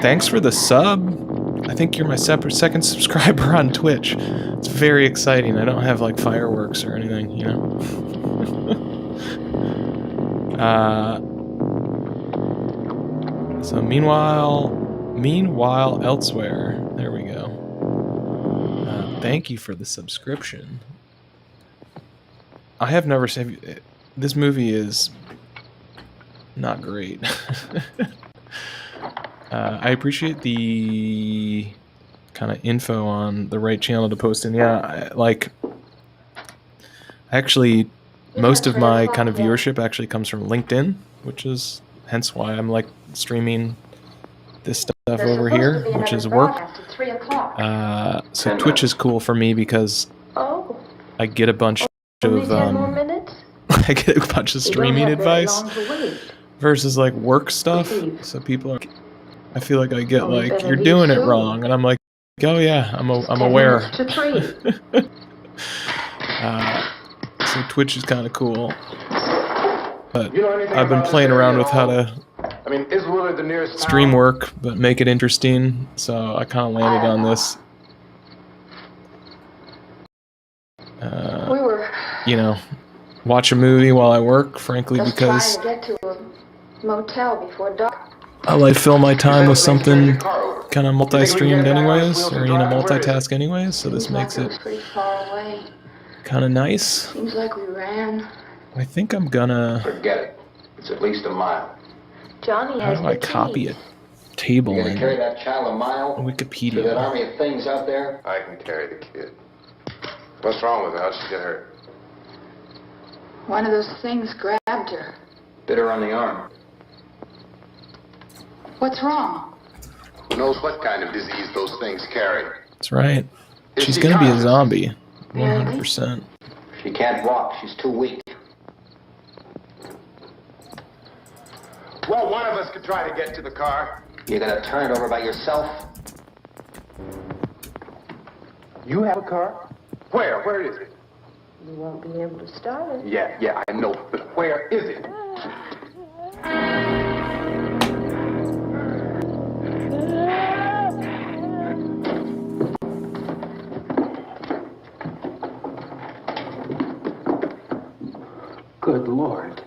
Thanks for the sub. I think you're my second subscriber on Twitch. It's very exciting. I don't have like fireworks or anything, you know. So meanwhile elsewhere. There we go. Thank you for the subscription. I have never seen... This movie is not great. I appreciate the kind of info on the right channel to post in. Yeah, actually, most of my kind of viewership actually comes from LinkedIn, which is hence why I'm like streaming this stuff over here, which is work. So Twitch is cool for me because I get a bunch of I get a bunch of streaming advice versus like work stuff. So people are, I feel like I get like, you're doing it wrong, and I'm like, oh yeah, I'm aware. So Twitch is kind of cool, but I've been playing around with how to stream work but make it interesting, so I kind of landed on this. You know, watch a movie while I work, frankly, because Trying to get to a motel before dark. I like to fill my time with something kind of multi-streamed anyways, or, you know, multitask anyways, so this makes it Pretty far away. kind of nice. Seems like we ran. I think I'm gonna... Forget it. It's at least a mile. Johnny How has do I the copy keys. a table You gonna in carry that child a mile? To that Wikipedia? army of things out there? I can carry the kid. What's wrong with her? How'd she get hurt? One of those things grabbed her. Bit her on the arm. What's wrong? Who knows what kind of disease those things carry? That's right. She's gonna be a zombie. 100%. She can't walk. She's too weak. Well, one of us could try to get to the car. You're gonna turn it over by yourself? You have a car? Where? Where is it? You won't be able to start it. Yeah, I know. But where is it? Good Lord.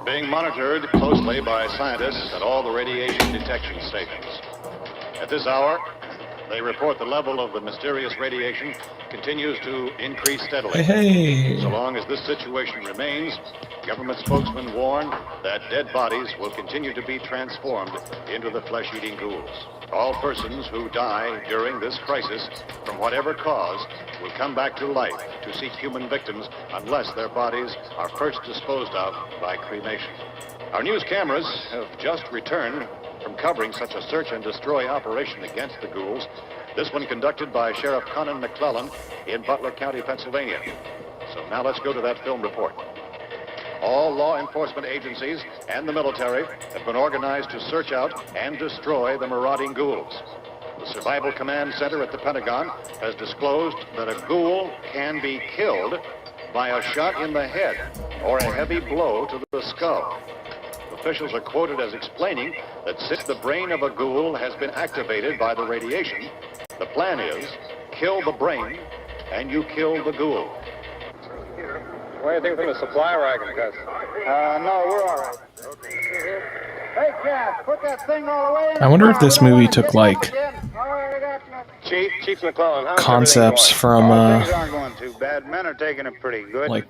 Being monitored closely by scientists at all the radiation detection stations. At this hour, they report the level of the mysterious radiation continues to increase steadily. Hey. So long as this situation remains, government spokesmen warn that dead bodies will continue to be transformed into the flesh-eating ghouls. All persons who die during this crisis, from whatever cause, will come back to life to seek human victims unless their bodies are first disposed of by cremation. Our news cameras have just returned from covering such a search and destroy operation against the ghouls, this one conducted by Sheriff Conan McClellan in Butler County, Pennsylvania. So now let's go to that film report. All law enforcement agencies and the military have been organized to search out and destroy the marauding ghouls. The Survival Command Center at the Pentagon has disclosed that a ghoul can be killed by a shot in the head or a heavy blow to the skull. Officials are quoted as explaining that since the brain of a ghoul has been activated by the radiation, the plan is kill the brain and you kill the ghoul. What do you think from the supply wagon, Gus? No, we're all right. Hey, Cass, put that thing all the way in. I wonder if this movie took like Chief McClellan, how's concepts from Things aren't going too bad. Men are taking it pretty good. like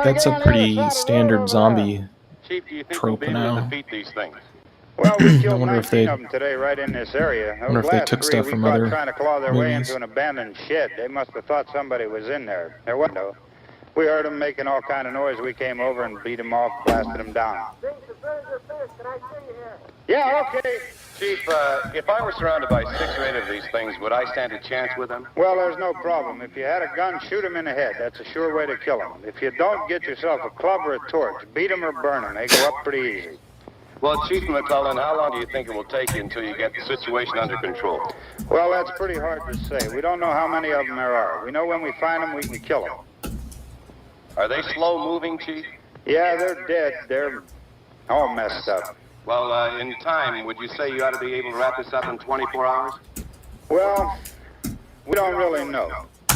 that's a pretty standard zombie Chief, do you think trope we'll be able to now. defeat these things? Well, we I killed wonder 19 if they of them today right in this area. wonder if they took stuff we from caught other trying to claw their way movies. into an abandoned shed. They must have thought somebody was in there. Their window. We heard them making all kind of noise. We came over and beat them off, blasted them down. Yeah, okay. Chief, if I were surrounded by 6 or 8 of these things, would I stand a chance with them? Well, there's no problem. If you had a gun, shoot them in the head. That's a sure way to kill them. If you don't, get yourself a club or a torch. Beat them or burn them. They go up pretty easy. Well, Chief McClellan, how long do you think it will take you until you get the situation under control? Well, that's pretty hard to say. We don't know how many of them there are. We know when we find them, we can kill them. Are they slow moving, Chief? Yeah, they're dead. They're all messed up. Well, in time, would you say you ought to be able to wrap this up in 24 hours? Well, we don't really know.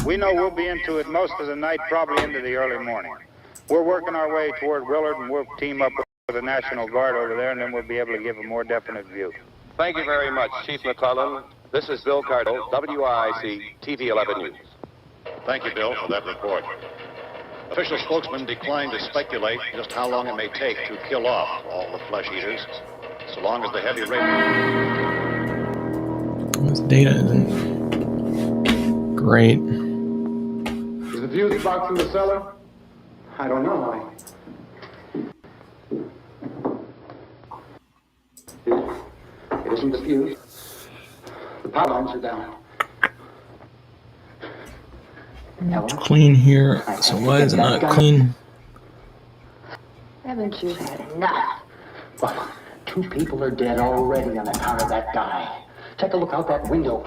We know we'll be into it most of the night, probably into the early morning. We're working our way toward Willard, and we'll team up with the National Guard over there, and then we'll be able to give a more definite view. Thank you very much, Chief McClellan. This is Bill Cardle, WIC TV 11 News. Thank you, Bill, for that report. Official spokesman declined to speculate just how long it may take to kill off all the flesh eaters, so long as the heavy rain. This data isn't great. Is the fuse box in the cellar? I don't know. It isn't the fuse. The power lines are down. It's clean here, so why is it not clean? Haven't you had enough? Well, 2 people are dead already on account of that guy. Take a look out that window.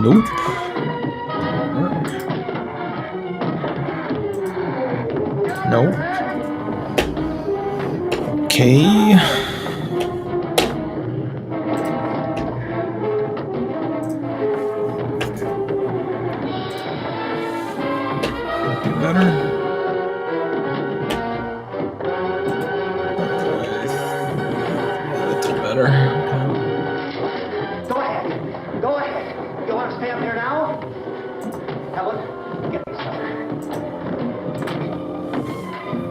Nope. Nope. Okay. Better. That's better. Go ahead. Go ahead. You want to stay up here now? Helen, get the cellar.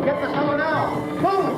Get the cellar now. Move!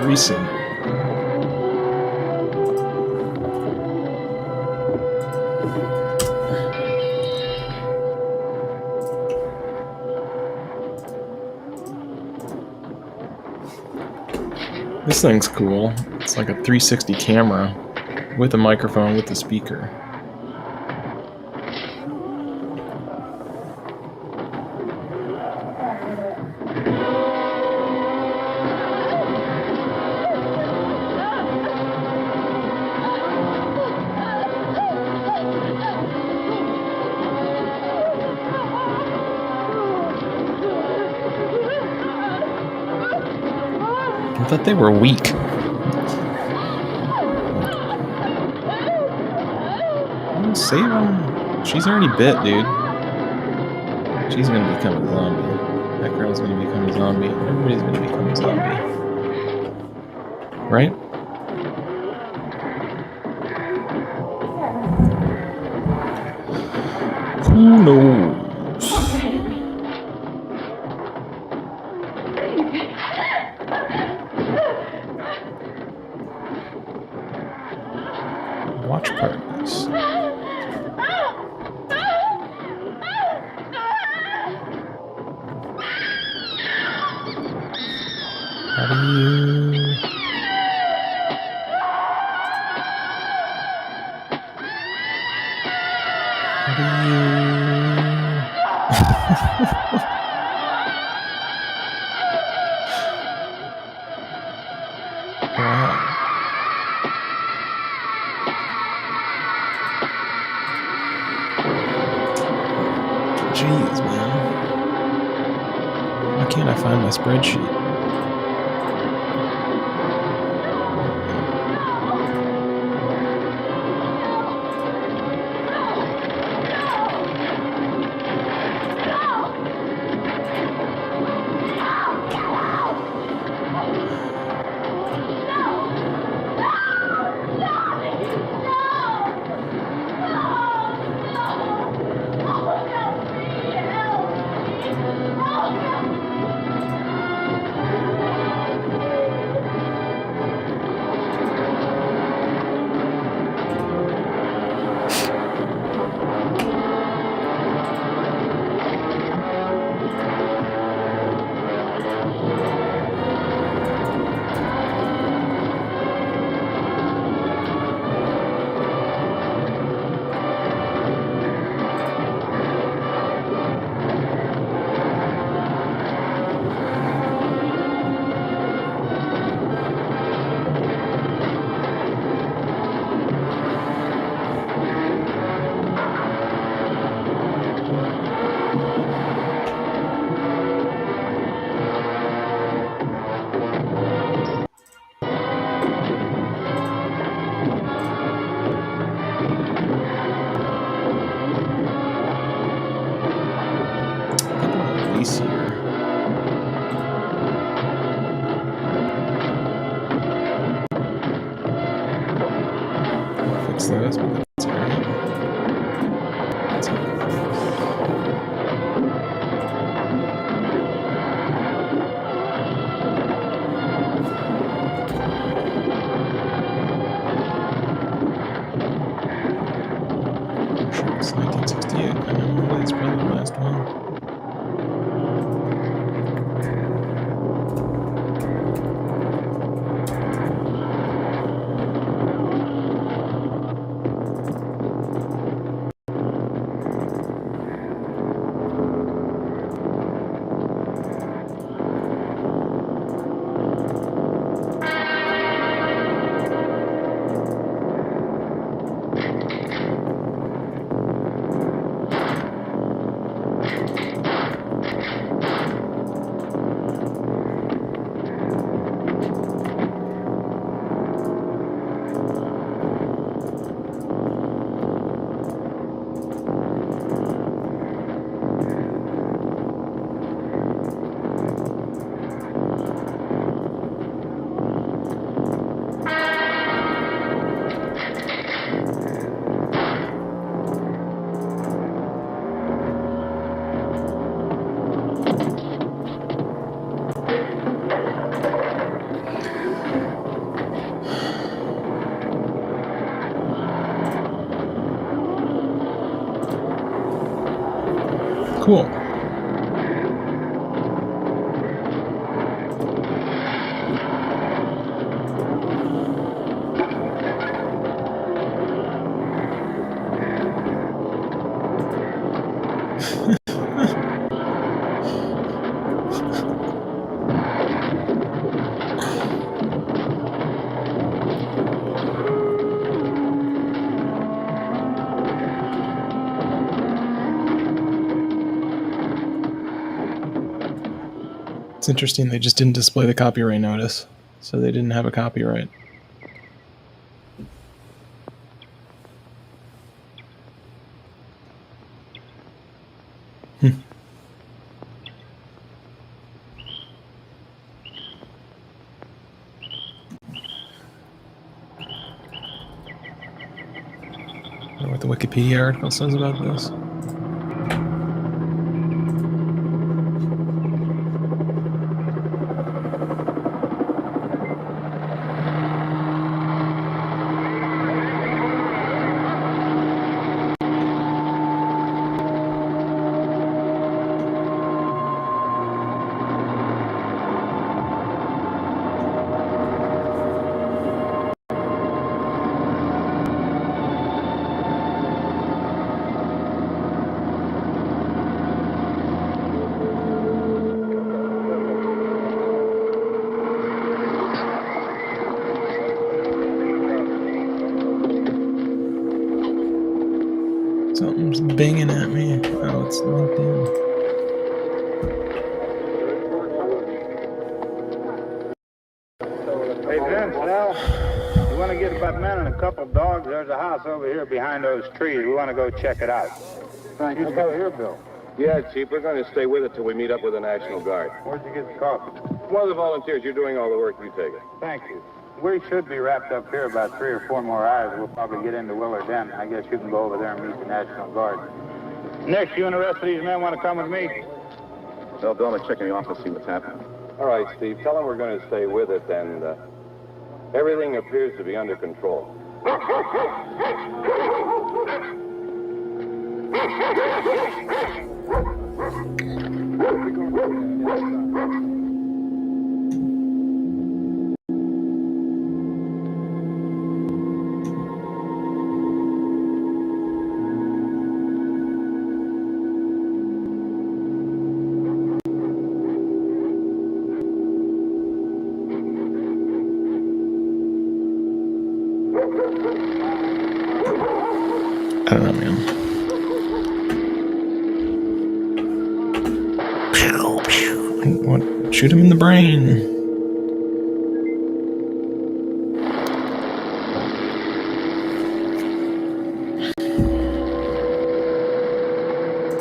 Recent. This thing's cool. It's like a 360 camera with a microphone with a speaker. I thought they were weak. Save him. She's already bit, dude. She's gonna become a zombie. That girl's gonna become a zombie. Everybody's gonna become a zombie. Right? Who knows? Watch parties. How do you... How do you... Wow. Jeez, man. Why can't I find my spreadsheet? Fix those, but that's alright. That's I'm sure it's 1968. I know it's probably the last one. Cool. It's interesting they just didn't display the copyright notice. so they didn't have a copyright. I don't know what the Wikipedia article says about this. Something's binging at me. Oh, it's LinkedIn. Hey, Vince, now, you want to get about men and a couple dogs? There's a house over here behind those trees. We want to go check it out. Thank you. Let's go here, Bill. Yeah, Chief, we're going to stay with it till we meet up with the National Guard. Where'd you get the coffee? One of the volunteers, you're doing all the work, you take it. Thank you. We should be wrapped up here about 3 or 4 more hours. We'll probably get into Willard then. I guess you can go over there and meet the National Guard. Nick, you and the rest of these men want to come with me? Well, Bill, I'm going to check in the office, see what's happening. All right, Steve, tell them we're going to stay with it, and everything appears to be under control. I don't know, man. Pew, pew. What? Shoot him in the brain.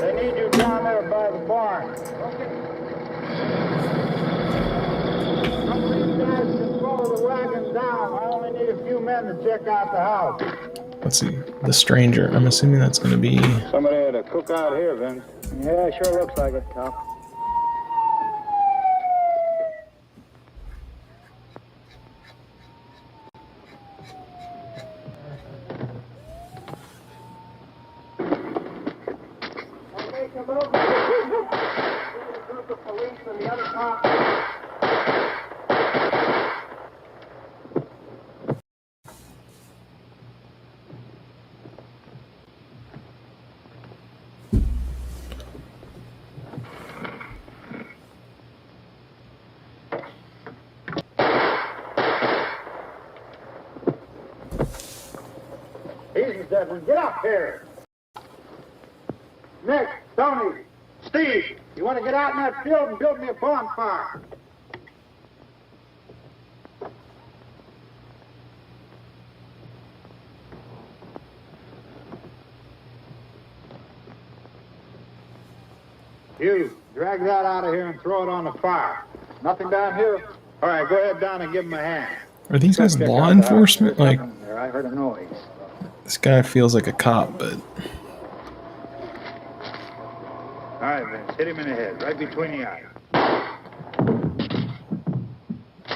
They need you down there by the barn. Some of these guys can throw the wagon down. I only need a few men to check out the house. Let's see. The Stranger. I'm assuming that's going to be... Somebody had a cookout here, Vince. Yeah, sure looks like it, Cal. Easy, Devlin. Get up here. Nick, Tony, Steve, you want to get out in that field and build me a bonfire? You, drag that out of here and throw it on the fire. Nothing down here? All right, go ahead down and give him a hand. Are these guys law enforcement? Like, There, I heard a noise. this guy feels like a cop, but... All right, Vince, hit him in the head, right between the eyes.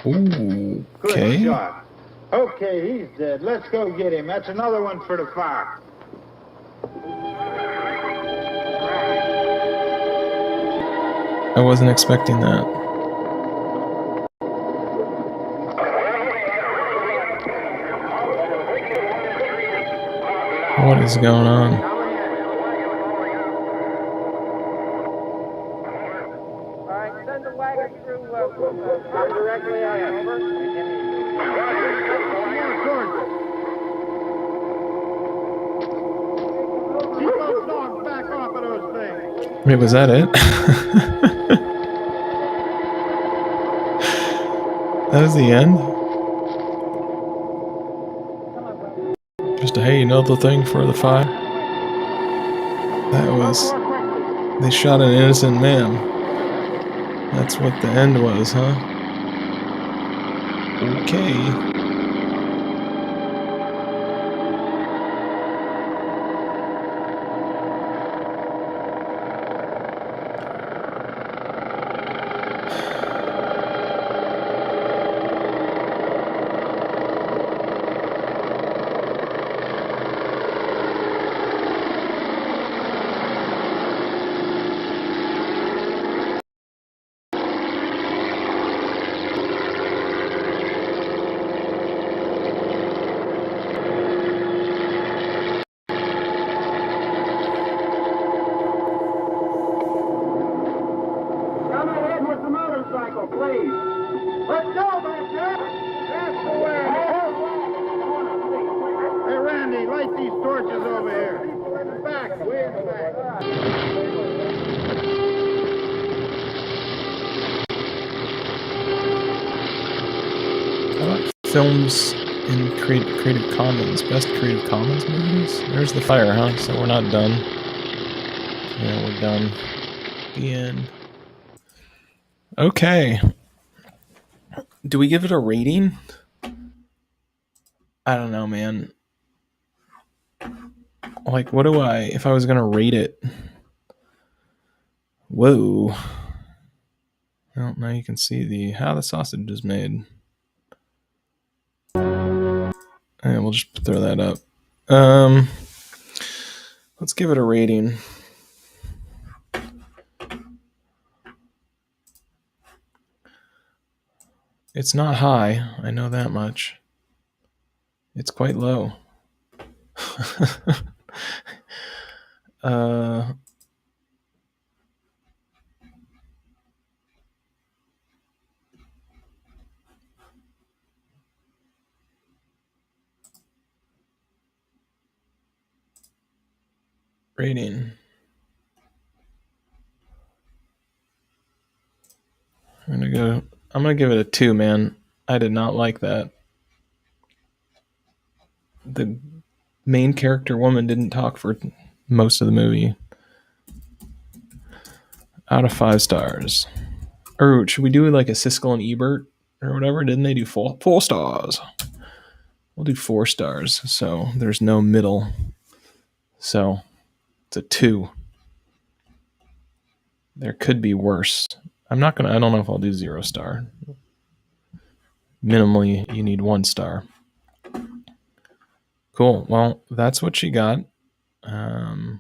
Ooh, Good okay. shot. Okay, he's dead. Let's go get him. That's another one for the fire. I wasn't expecting that. What is going on? All right, send the wagon through directly out over. Keep those dogs back off of those things. Wait, was that it? That was the end? Just a, hey, you know the thing for the fire? That was... They shot an innocent man. That's what the end was, huh? Okay. Come ahead with the motorcycle, please. Let's go, Baxter. That's the way. Hey, Randy, light these torches over here. People in the back, way in the back. How about films in Creative Commons? Best Creative Commons movies? There's the fire, huh? So we're not done. Yeah, we're done. The end. Okay. Do we give it a rating? I don't know, man. Like, what do I... If I was gonna rate it... Whoa. Well, now you can see how the sausage is made. And we'll just throw that up. Let's give it a rating. It's not high, I know that much. It's quite low. Rating. I'm gonna give it a 2, man. I did not like that. The main character woman didn't talk for most of the movie. Out of 5 stars. Or should we do like a Siskel and Ebert or whatever? Didn't they do 4 stars? We'll do 4 stars. So there's no middle. So it's a 2. There could be worse. I don't know if I'll do 0 star. Minimally, you need 1 star. Cool. Well, that's what she got. Well,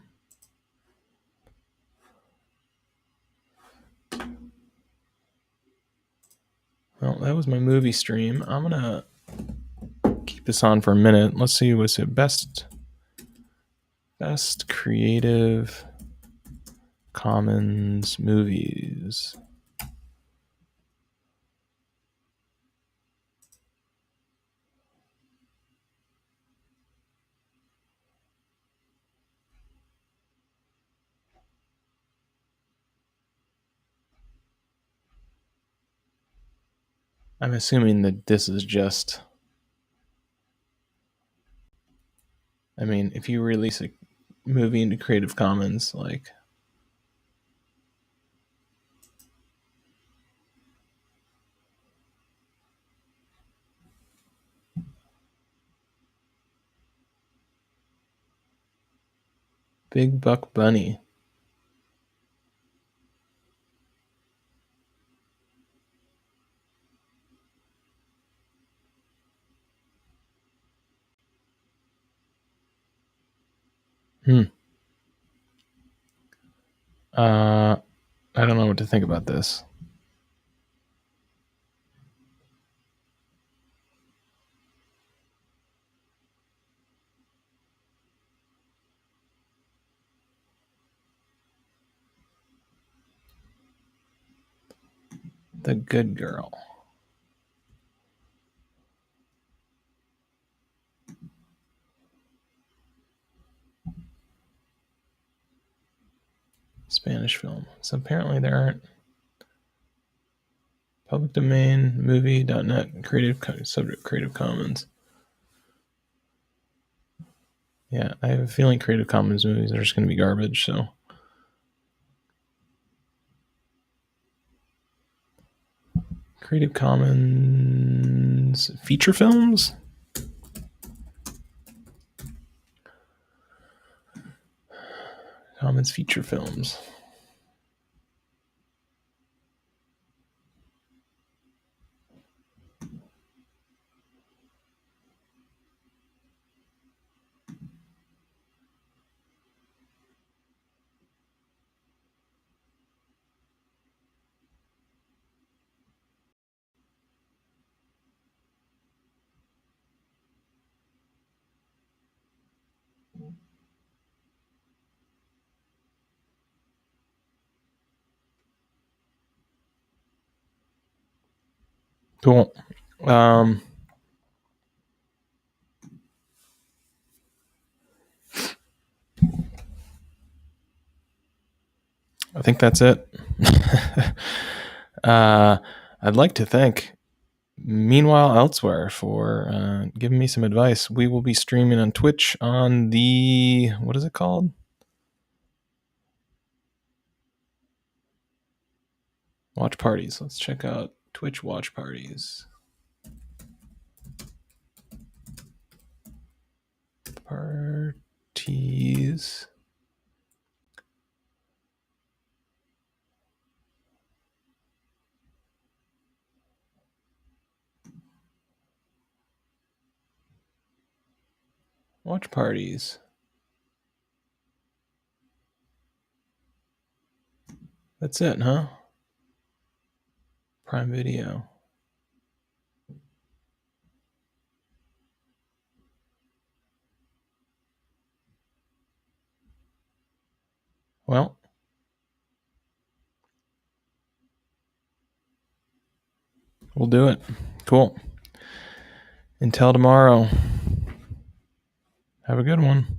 that was my movie stream. I'm gonna keep this on for a minute. Let's see what's it. Best Creative Commons movies. I'm assuming that this is just... I mean, if you release a movie into Creative Commons, like... Big Buck Bunny. I don't know what to think about this. The Good Girl. Spanish film. So apparently there aren't... Public domain, movie.net, subject Creative Commons. Yeah, I have a feeling Creative Commons movies are just going to be garbage, so. Creative Commons feature films? Commons feature films. Cool. I think that's it. I'd like to thank Meanwhile Elsewhere for giving me some advice. We will be streaming on Twitch on the, what is it called? Watch parties. Let's check out Twitch watch parties. Parties. Watch parties. That's it, huh? Prime Video. Well, we'll do it. Cool. Until tomorrow. Have a good one.